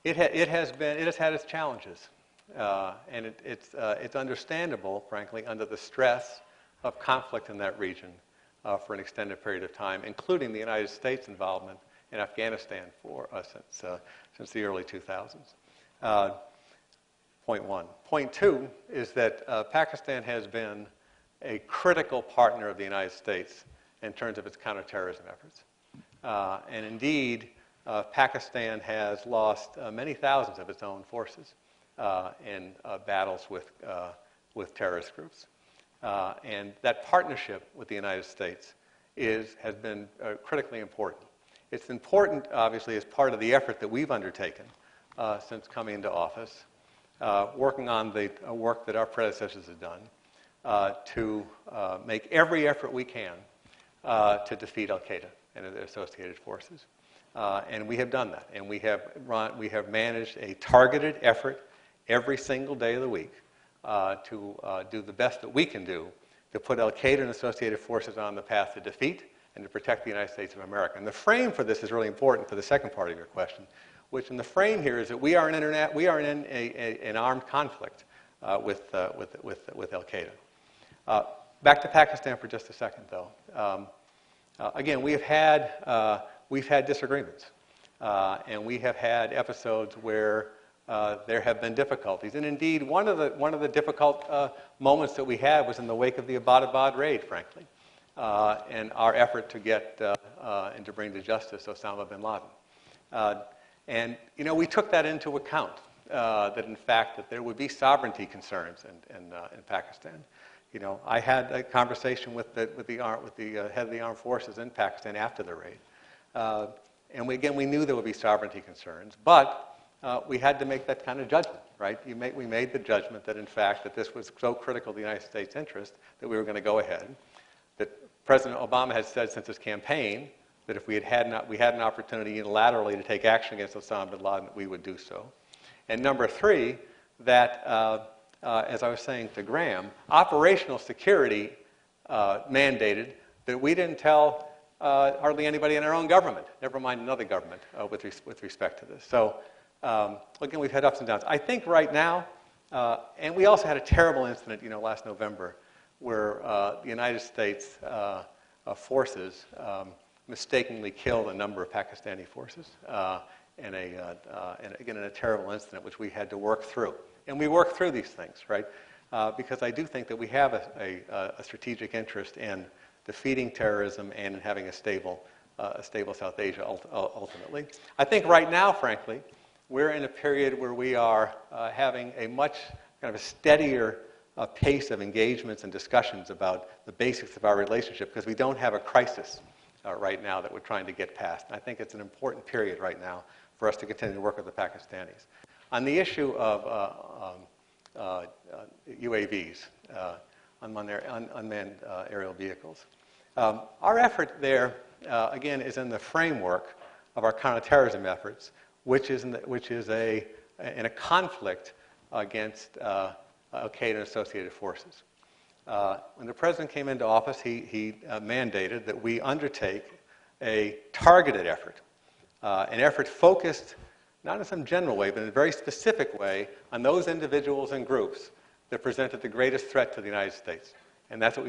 S3: it has had its challenges, and it's understandable, frankly, under the stress of conflict in that region for an extended period of time, including the United States' involvement in Afghanistan since the early 2000s. Point one. Point two is that Pakistan has been a critical partner of the United States in terms of its counterterrorism efforts. And indeed, Pakistan has lost many thousands of its own forces in battles with terrorist groups. And that partnership with the United States has been critically important. It's important, obviously, as part of the effort that we've undertaken since coming into office, working on the work that our predecessors have done to make every effort we can to defeat Al-Qaeda and their associated forces. And we have done that. And we have managed a targeted effort every single day of the week to do the best that we can do to put Al-Qaeda and associated forces on the path to defeat and to protect the United States of America. And the frame for this is really important for the second part of your question, which in the frame here is that we are in an armed conflict with Al-Qaeda. Back to Pakistan for just a second, though. Again, we've had disagreements, and we have had episodes where there have been difficulties. And indeed, one of the difficult moments that we had was in the wake of the Abbottabad raid, frankly, and our effort to get and to bring to justice Osama bin Laden. And we took that into account, that in fact that there would be sovereignty concerns in Pakistan. I had a conversation with the head of the armed forces in Pakistan after the raid. And we knew there would be sovereignty concerns, but we had to make that kind of judgment, right? We made the judgment that, in fact, that this was so critical to the United States' interest that we were going to go ahead. That President Obama had said since his campaign that if we had an opportunity unilaterally to take action against Osama bin Laden, we would do so. And number three, that, as I was saying to Graham, operational security mandated that we didn't tell hardly anybody in our own government, never mind another government, with respect to this. So, again, we've had ups and downs. I think right now, and we also had a terrible incident, last November, where the United States forces mistakenly killed a number of Pakistani forces in a terrible incident, which we had to work through. And we work through these things, right? Because I do think that we have a strategic interest in defeating terrorism and in having a stable South Asia ultimately. I think right now, frankly, we're in a period where we are having a much kind of a steadier pace of engagements and discussions about the basics of our relationship because we don't have a crisis right now that we're trying to get past. And I think it's an important period right now for us to continue to work with the Pakistanis. On the issue of UAVs, unmanned aerial vehicles, our effort there, again, is in the framework of our counterterrorism efforts, which is in a conflict against Al-Qaeda and associated forces. When the president came into office, he mandated that we undertake a targeted effort, an effort focused not in some general way, but in a very specific way on those individuals and groups that presented the greatest threat to the United States. And that's what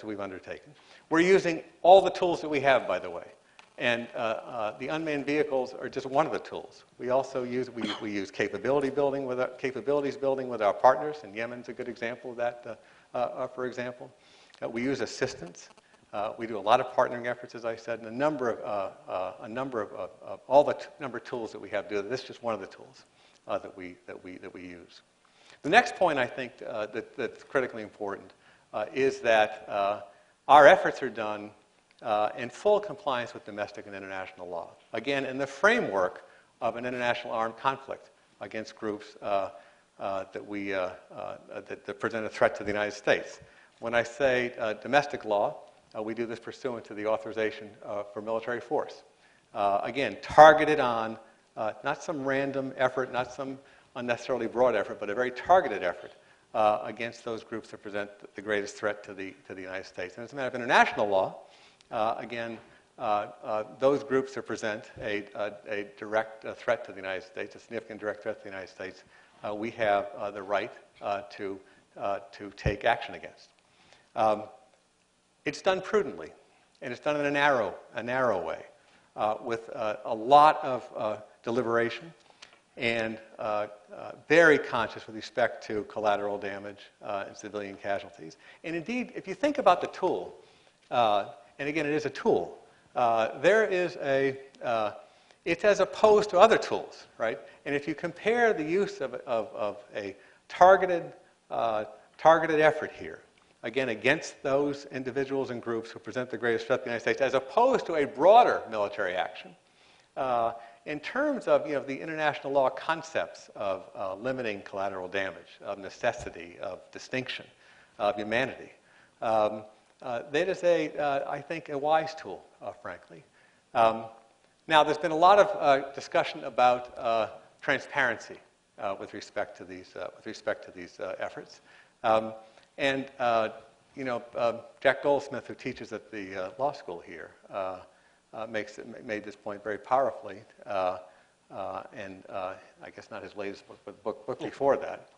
S3: we've undertaken. We're using all the tools that we have, by the way. And the unmanned vehicles are just one of the tools. We also use capabilities building with our partners, and Yemen's a good example of that, for example. We use assistance. We do a lot of partnering efforts, as I said, and a number of tools that we have to do. This is just one of the tools that we use. The next point I think that's critically important is that our efforts are done in full compliance with domestic and international law. Again, in the framework of an international armed conflict against groups that present a threat to the United States. When I say domestic law, we do this pursuant to the authorization for military force. Again, targeted on not some random effort, not some unnecessarily broad effort, but a very targeted effort against those groups that present the greatest threat to the United States. And as a matter of international law, again, those groups that present a direct threat to the United States, a significant direct threat to the United States, we have the right to take action against. It's done prudently, and it's done in a narrow way, with a lot of deliberation and very conscious with respect to collateral damage and civilian casualties. And indeed, if you think about the tool, and again, it is a tool, it's as opposed to other tools, right? And if you compare the use of a targeted effort here, again, against those individuals and groups who present the greatest threat to the United States, as opposed to a broader military action, in terms of the international law concepts of limiting collateral damage, of necessity, of distinction, of humanity, that is I think, a wise tool, frankly. Now, there's been a lot of discussion about transparency with respect to these efforts. Jack Goldsmith, who teaches at the law school here, made this point very powerfully, and I guess not his latest book, but the book before that.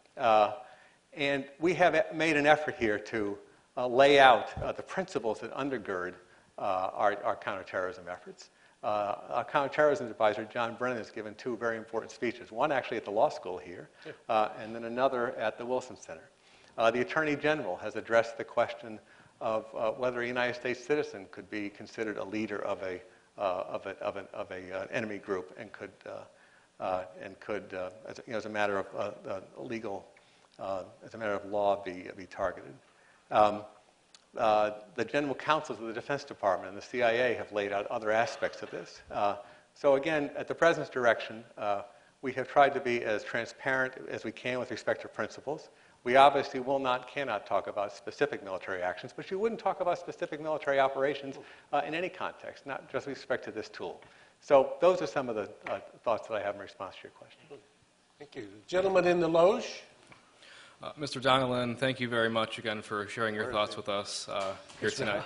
S3: And we have made an effort here to lay out the principles that undergird our counterterrorism efforts. Our counterterrorism advisor, John Brennan, has given two very important speeches, one actually at the law school here, and then another at the Wilson Center. The Attorney General has addressed the question of whether a United States citizen could be considered a leader of an enemy group and could as a matter of law, be targeted. The general counsels of the Defense Department and the CIA have laid out other aspects of this. So again, at the President's direction, we have tried to be as transparent as we can with respect to principles. We obviously cannot talk about specific military actions, but you wouldn't talk about specific military operations in any context, not just with respect to this tool. So those are some of the thoughts that I have in response to your question.
S2: Thank you. Gentleman in the loge.
S7: Mr. Donilon, thank you very much again for sharing your thoughts with us here tonight.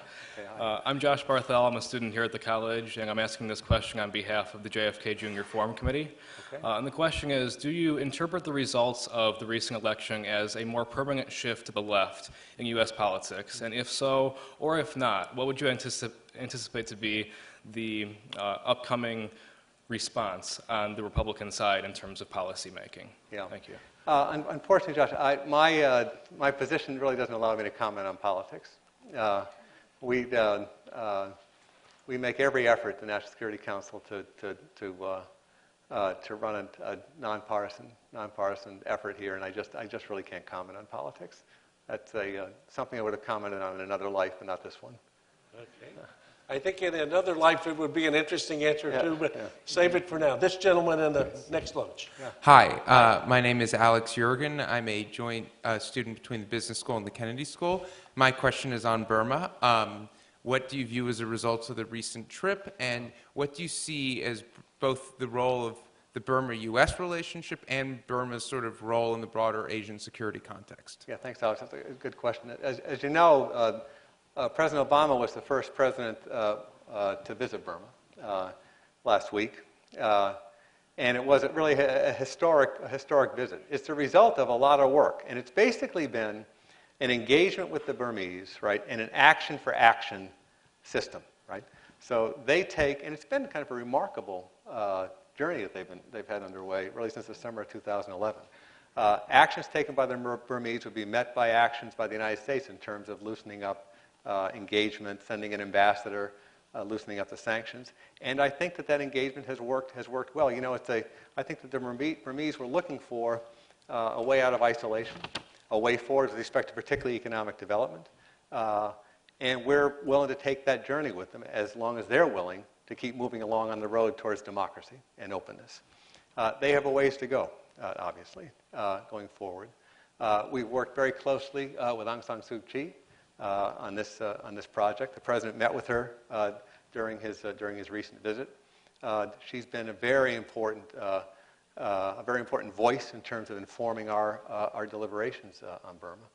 S7: I'm Josh Barthel. I'm a student here at the college, and I'm asking this question on behalf of the JFK Junior Forum Committee. And the question is, do you interpret the results of the recent election as a more permanent shift to the left in U.S. politics? And if so, or if not, what would you anticipate to be the upcoming response on the Republican side in terms of policy making?
S3: Yeah.
S7: Thank you.
S3: Unfortunately, Josh, my position really doesn't allow me to comment on politics. We make every effort, the National Security Council, to run a nonpartisan effort here, and I just really can't comment on politics. That's something I would have commented on in another life, but not this one.
S2: Okay. I think in another life it would be an interesting answer too, but save it for now. This gentleman in the next loge. Yeah.
S8: Hi, my name is Alex Jurgen. I'm a joint student between the Business School and the Kennedy School. My question is on Burma. What do you view as the results of the recent trip, and what do you see as both the role of the Burma-U.S. relationship and Burma's sort of role in the broader Asian security context?
S3: Yeah, thanks, Alex. That's a good question. As you know, President Obama was the first president to visit Burma last week, and it was really a historic visit. It's the result of a lot of work, and it's basically been an engagement with the Burmese, right, and an action-for-action system, right? So they take, and it's been kind of a remarkable journey that they've had underway really since the summer of 2011. Actions taken by the Burmese would be met by actions by the United States in terms of loosening up engagement, sending an ambassador, loosening up the sanctions, and I think that engagement has worked well. You know, I think that the Burmese were looking for a way out of isolation, a way forward with respect to particularly economic development, and we're willing to take that journey with them as long as they're willing to keep moving along on the road towards democracy and openness. They have a ways to go, obviously, going forward. We've worked very closely with Aung San Suu Kyi on this project. The president met with her during his recent visit. She's been a very important voice in terms of informing our deliberations on Burma.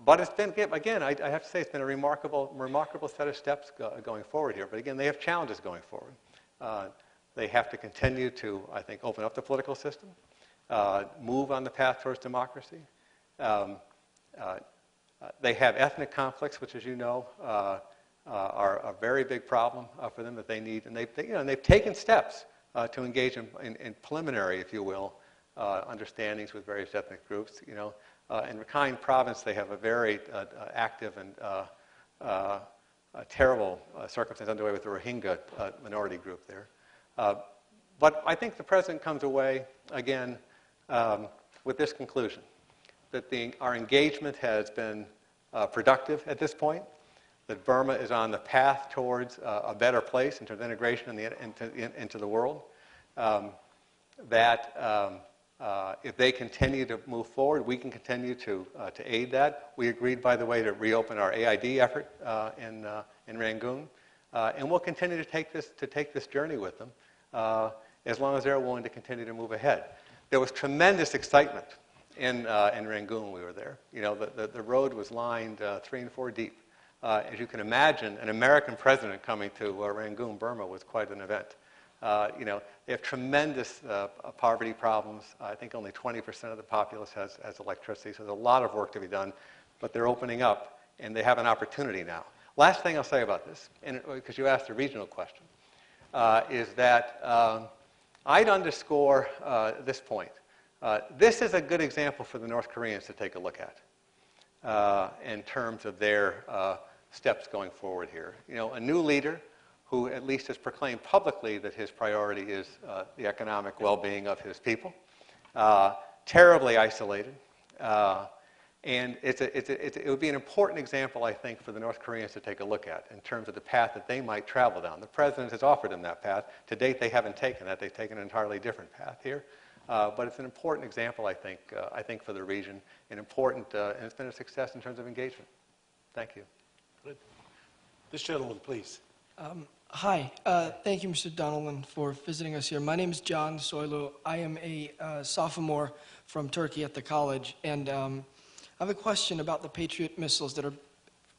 S3: But it's been, again, I have to say, it's been a remarkable set of steps going forward here. But again, they have challenges going forward. They have to continue to, I think, open up the political system, move on the path towards democracy. They have ethnic conflicts, which, as you know, are a very big problem for them that they need, and they've taken steps to engage in preliminary, if you will, understandings with various ethnic groups. You know, in Rakhine Province, they have a very active and terrible circumstance underway with the Rohingya minority group there. But I think the president comes away again with this conclusion: that our engagement has been productive at this point, that Burma is on the path towards a better place in terms of integration into the world, that if they continue to move forward, we can continue to aid that. We agreed, by the way, to reopen our AID effort in Rangoon, and we'll continue to take this journey with them as long as they're willing to continue to move ahead. There was tremendous excitement in Rangoon when we were there. You know, the road was lined 3 and 4 deep. As you can imagine, an American president coming to Rangoon, Burma, was quite an event. You know, they have tremendous poverty problems. I think only 20% of the populace has electricity, so there's a lot of work to be done. But they're opening up, and they have an opportunity now. Last thing I'll say about this, because you asked a regional question, is that I'd underscore this point. This is a good example for the North Koreans to take a look at in terms of their steps going forward here. You know, a new leader who at least has proclaimed publicly that his priority is the economic well-being of his people, terribly isolated, And it would be an important example, I think, for the North Koreans to take a look at in terms of the path that they might travel down. The president has offered them that path. To date, they haven't taken that. They've taken an entirely different path here. But it's an important example, I think, for the region, and it's been a success in terms of engagement. Thank you.
S2: Good. This gentleman, please.
S9: Hi. Thank you, Mr. Donilon, for visiting us here. My name is John Soylu. I am a sophomore from Turkey at the college, and I have a question about the Patriot missiles that are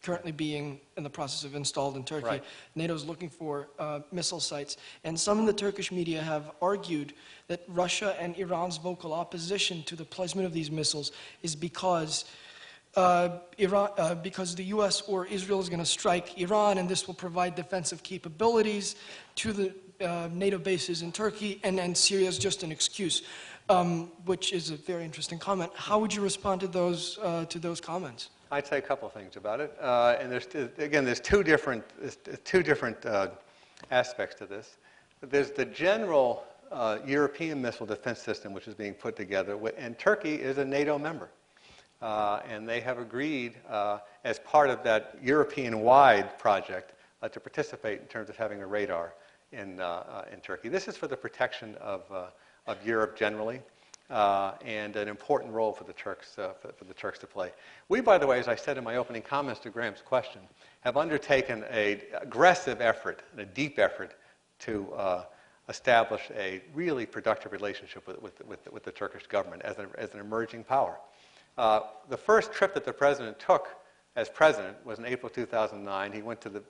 S9: currently being in the process of installed in Turkey.
S3: Right.
S9: NATO is looking for missile sites, and some in the Turkish media have argued that Russia and Iran's vocal opposition to the placement of these missiles is because because the U.S. or Israel is going to strike Iran, and this will provide defensive capabilities to the NATO bases in Turkey, and Syria is just an excuse, which is a very interesting comment. How would you respond to those comments?
S3: I'd say a couple of things about it. And there's two different aspects to this. There's the general European missile defense system, which is being put together, and Turkey is a NATO member. And they have agreed, as part of that European-wide project, to participate in terms of having a radar in Turkey. This is for the protection of Europe generally, and an important role for the Turks to play. We, by the way, as I said in my opening comments to Graham's question, have undertaken an aggressive effort, a deep effort, to establish a really productive relationship with the Turkish government as an emerging power. The first trip that the president took as president was in April 2009. He went to the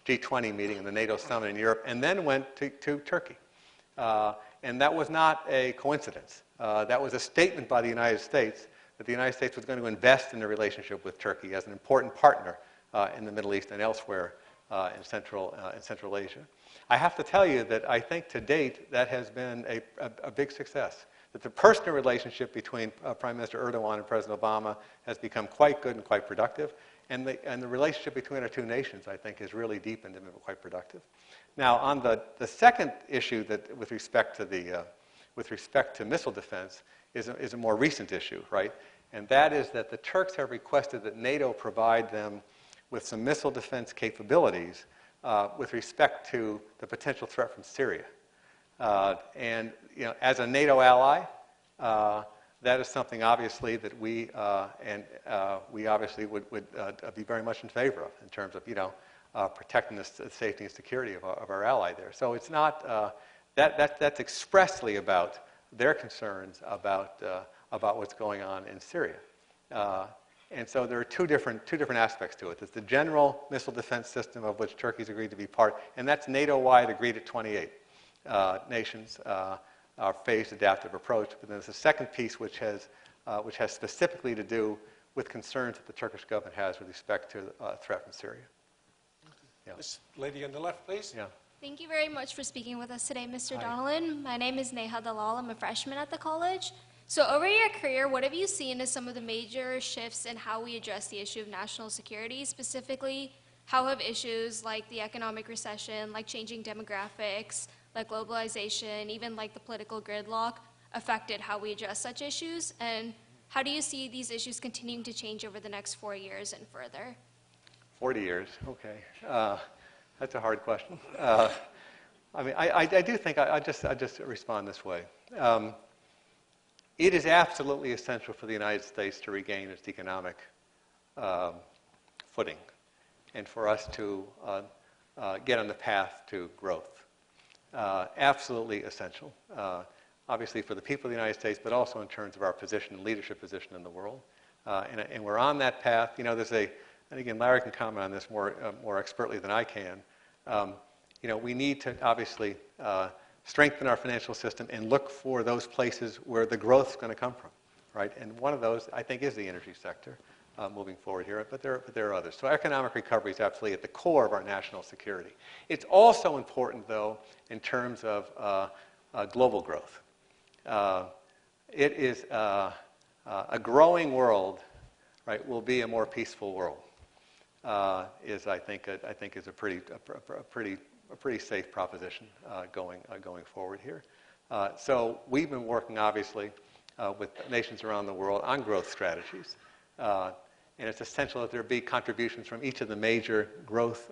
S3: G20 meeting and the NATO summit in Europe, and then went to Turkey. And that was not a coincidence. That was a statement by the United States that the United States was going to invest in the relationship with Turkey as an important partner in the Middle East and elsewhere in Central Asia. I have to tell you that I think to date that has been a big success. That the personal relationship between Prime Minister Erdogan and President Obama has become quite good and quite productive, and the relationship between our two nations, I think, has really deepened and been quite productive. Now, on the second issue that with respect to missile defense is a more recent issue, right? And that is that the Turks have requested that NATO provide them with some missile defense capabilities with respect to the potential threat from Syria. And as a NATO ally, that is something obviously that we obviously would be very much in favor of in terms of protecting the safety and security of our ally there. So it's not that's expressly about their concerns about what's going on in Syria. And so there are two different aspects to it. There's the general missile defense system of which Turkey's agreed to be part, and that's NATO-wide agreed at 28 nations, our phased adaptive approach. But then there's a second piece which has specifically to do with concerns that the Turkish government has with respect to threat from Syria. Yeah.
S2: This lady on the left, please.
S3: Yeah.
S10: Thank you very much for speaking with us today, Mr. Donilon. My name is Neha Dalal. I'm a freshman at the college. So over your career, what have you seen as some of the major shifts in how we address the issue of national security? Specifically, how have issues like the economic recession, like changing demographics, like globalization, even like the political gridlock, affected how we address such issues? And how do you see these issues continuing to change over the next 4 years and further?
S3: 40 years, okay. That's a hard question. I mean, I do think I just respond this way. It is absolutely essential for the United States to regain its economic footing and for us to get on the path to growth. Absolutely essential, obviously for the people of the United States, but also in terms of our position, leadership position in the world. And we're on that path. There's and again, Larry can comment on this more expertly than I can. We need to obviously strengthen our financial system and look for those places where the growth is going to come from, right? And one of those, I think, is the energy sector moving forward here, but there are others. So economic recovery is absolutely at the core of our national security. It's also important, though, in terms of global growth. It is a growing world, right? Will be a more peaceful world. Is I think is a pretty safe proposition going forward here. So we've been working obviously with nations around the world on growth strategies. And it's essential that there be contributions from each of the major growth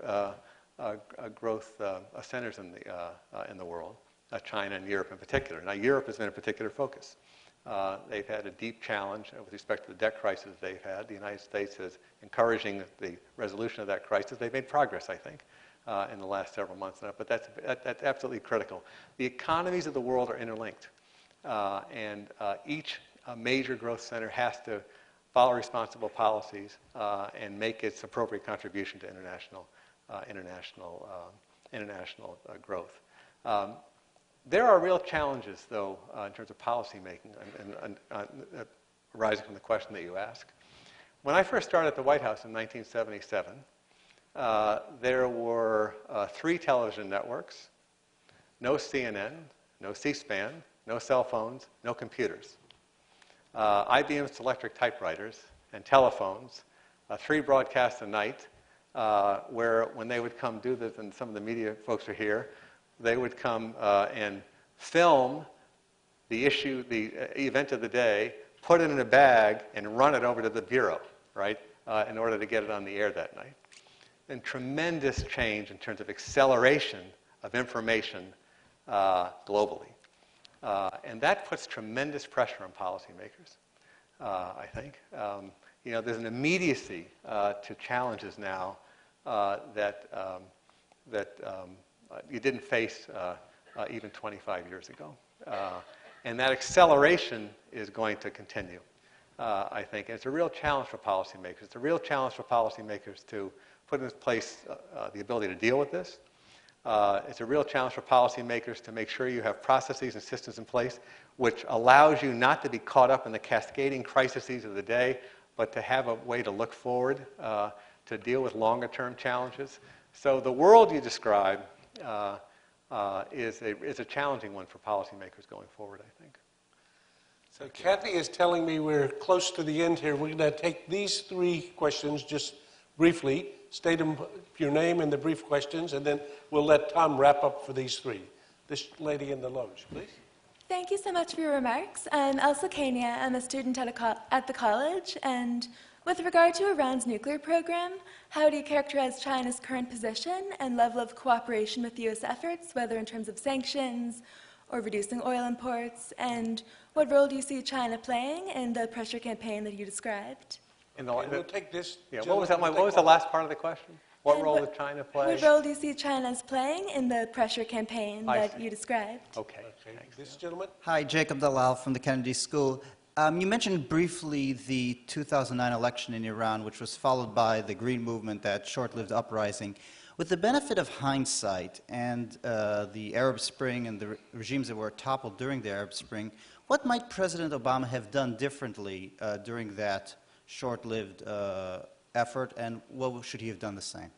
S3: centers in the world, China and Europe in particular. Now, Europe has been a particular focus. They've had a deep challenge with respect to the debt crisis they've had. The United States is encouraging the resolution of that crisis. They've made progress, I think, in the last several months. But that's absolutely critical. The economies of the world are interlinked. And each major growth center has to follow responsible policies and make its appropriate contribution to international growth. There are real challenges, though, in terms of policy making, and arising from the question that you asked. When I first started at the White House in 1977, there were 3 television networks, no CNN, no C-SPAN, no cell phones, no computers. IBM Selectric typewriters and telephones, 3 broadcasts a night, where when they would come do this, and some of the media folks are here, they would come and film the issue, the event of the day, put it in a bag, and run it over to the bureau, right, in order to get it on the air that night. And tremendous change in terms of acceleration of information globally. And that puts tremendous pressure on policymakers, I think. There's an immediacy to challenges now that you didn't face even 25 years ago. And that acceleration is going to continue, I think. And it's a real challenge for policymakers. It's a real challenge for policymakers to put in place the ability to deal with this. It's a real challenge for policymakers to make sure you have processes and systems in place which allows you not to be caught up in the cascading crises of the day, but to have a way to look forward, to deal with longer-term challenges. So the world you describe is a challenging one for policymakers going forward, I think.
S2: So Kathy is telling me we're close to the end here. We're going to take these 3 questions just briefly. State your name and the brief questions, and then we'll let Tom wrap up for these 3. This lady in the loge, please.
S11: Thank you so much for your remarks. I'm Elsa Kania. I'm a student at the college, and with regard to Iran's nuclear program, how do you characterize China's current position and level of cooperation with U.S. efforts, whether in terms of sanctions or reducing oil imports, and what role do you see China playing in the pressure campaign that you described?
S2: We'll take this.
S3: Yeah, what was the last part of the question? What role did China play?
S11: What role do you see China's playing in the pressure campaign that you described?
S3: Okay.
S2: This gentleman.
S12: Hi, Jacob Dalal from the Kennedy School. You mentioned briefly the 2009 election in Iran, which was followed by the Green Movement, that short-lived uprising. With the benefit of hindsight and the Arab Spring and the regimes that were toppled during the Arab Spring, what might President Obama have done differently during that short-lived effort, and what should he have done the same?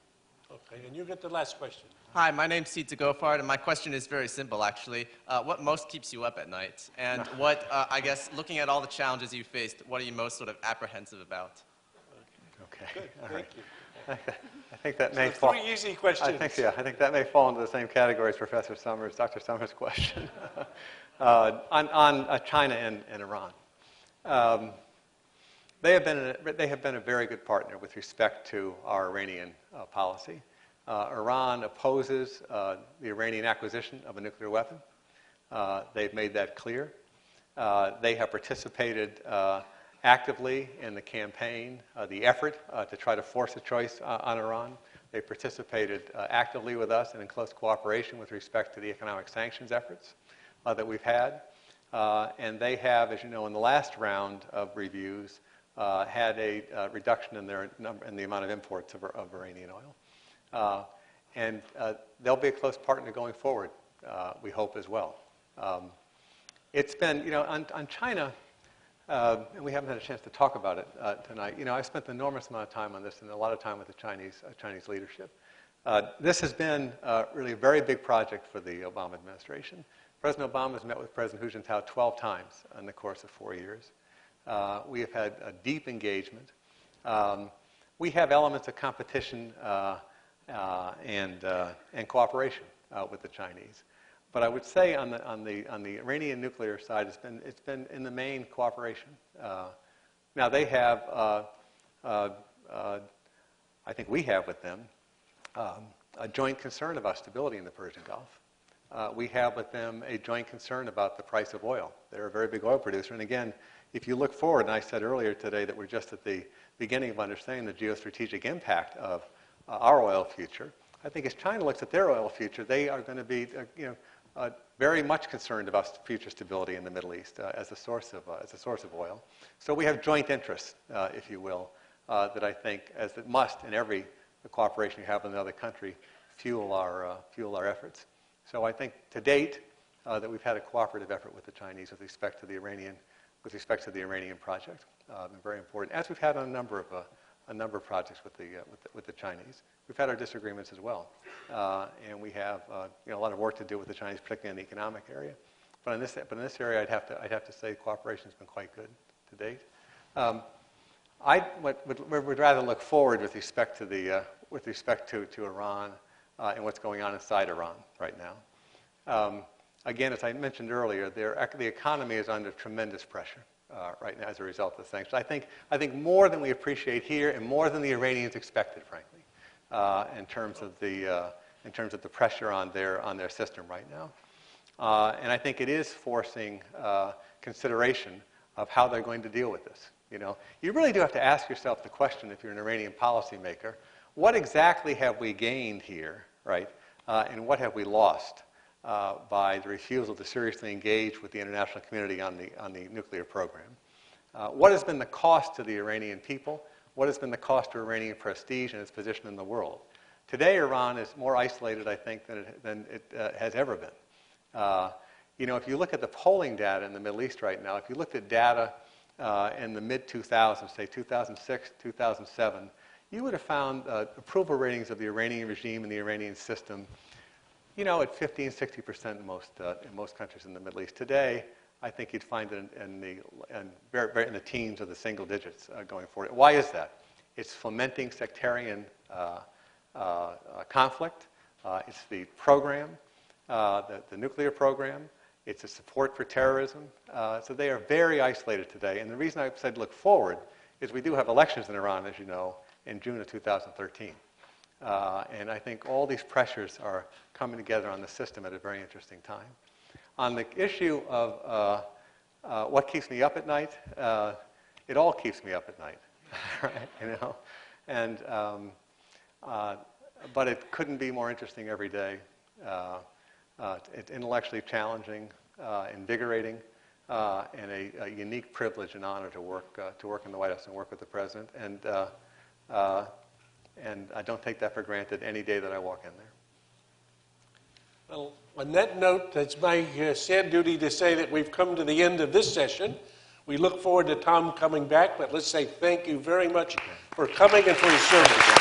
S2: Okay, and you get the last question.
S13: Hi, my name's Sita Gofard, and my question is very simple, actually. What most keeps you up at night? And what, I guess, looking at all the challenges you faced, what are you most sort of apprehensive about?
S3: Okay.
S2: Good,
S3: All
S2: thank
S3: right.
S2: you.
S3: I think that may
S2: So
S3: fall.
S2: 3 easy questions.
S3: I think that may fall into the same category as Dr. Summers' question on China and Iran. They have been a very good partner with respect to our Iranian policy. Iran opposes the Iranian acquisition of a nuclear weapon. They've made that clear. They have participated actively in the campaign, the effort to try to force a choice on Iran. They participated actively with us and in close cooperation with respect to the economic sanctions efforts that we've had. And they have, as you know, in the last round of reviews, had a reduction in the amount of imports of Iranian oil. And they'll be a close partner going forward, we hope as well. It's been, on China, and we haven't had a chance to talk about it tonight. I've spent an enormous amount of time on this and a lot of time with the Chinese leadership. This has been really a very big project for the Obama administration. President Obama has met with President Hu Jintao 12 times in the course of 4 years. We have had a deep engagement. We have elements of competition and cooperation with the Chinese. But I would say on the Iranian nuclear side, it's been in the main cooperation. Now they have, I think we have with them, a joint concern about stability in the Persian Gulf. We have with them a joint concern about the price of oil. They're a very big oil producer. And again, if you look forward, and I said earlier today that we're just at the beginning of understanding the geostrategic impact of our oil future, I think as China looks at their oil future, they are going to be very much concerned about future stability in the Middle East as a source of oil. So we have joint interests, if you will, that I think, as it must in every cooperation you have with another country, fuel our efforts. So I think to date that we've had a cooperative effort with the Chinese with respect to the Iranian project. Been very important, as we've had on a number of projects with the Chinese. We've had our disagreements as well, and we have a lot of work to do with the Chinese, particularly in the economic area. But in this area, I'd have to say cooperation has been quite good to date. I would rather look forward with respect to Iran and what's going on inside Iran right now. Again, as I mentioned earlier, the economy is under tremendous pressure right now as a result of the sanctions. I think more than we appreciate here, and more than the Iranians expected, frankly, in terms of the pressure on their system right now. And I think it is forcing consideration of how they're going to deal with this. You really do have to ask yourself the question, if you're an Iranian policymaker, what exactly have we gained here, right? And what have we lost by the refusal to seriously engage with the international community on the nuclear program? What has been the cost to the Iranian people? What has been the cost to Iranian prestige and its position in the world? Today, Iran is more isolated, I think, than it has ever been. If you look at the polling data in the Middle East right now, if you looked at data in the mid-2000s, say 2006, 2007, you would have found approval ratings of the Iranian regime and the Iranian system, at 15, 60% in most countries in the Middle East. Today, I think you'd find it in the teens or the single digits going forward. Why is that? It's fomenting sectarian conflict. It's the program, the nuclear program. It's a support for terrorism. So they are very isolated today. And the reason I said look forward is we do have elections in Iran, as you know, in June of 2013. And I think all these pressures are coming together on the system at a very interesting time. On the issue of what keeps me up at night, it all keeps me up at night, right? And but it couldn't be more interesting every day. It's intellectually challenging, invigorating, and a unique privilege and honor to work in the White House and work with the president. And I don't take that for granted any day that I walk in there.
S2: Well, on that note, it's my sad duty to say that we've come to the end of this session. We look forward to Tom coming back, but let's say thank you very much for coming and for your service.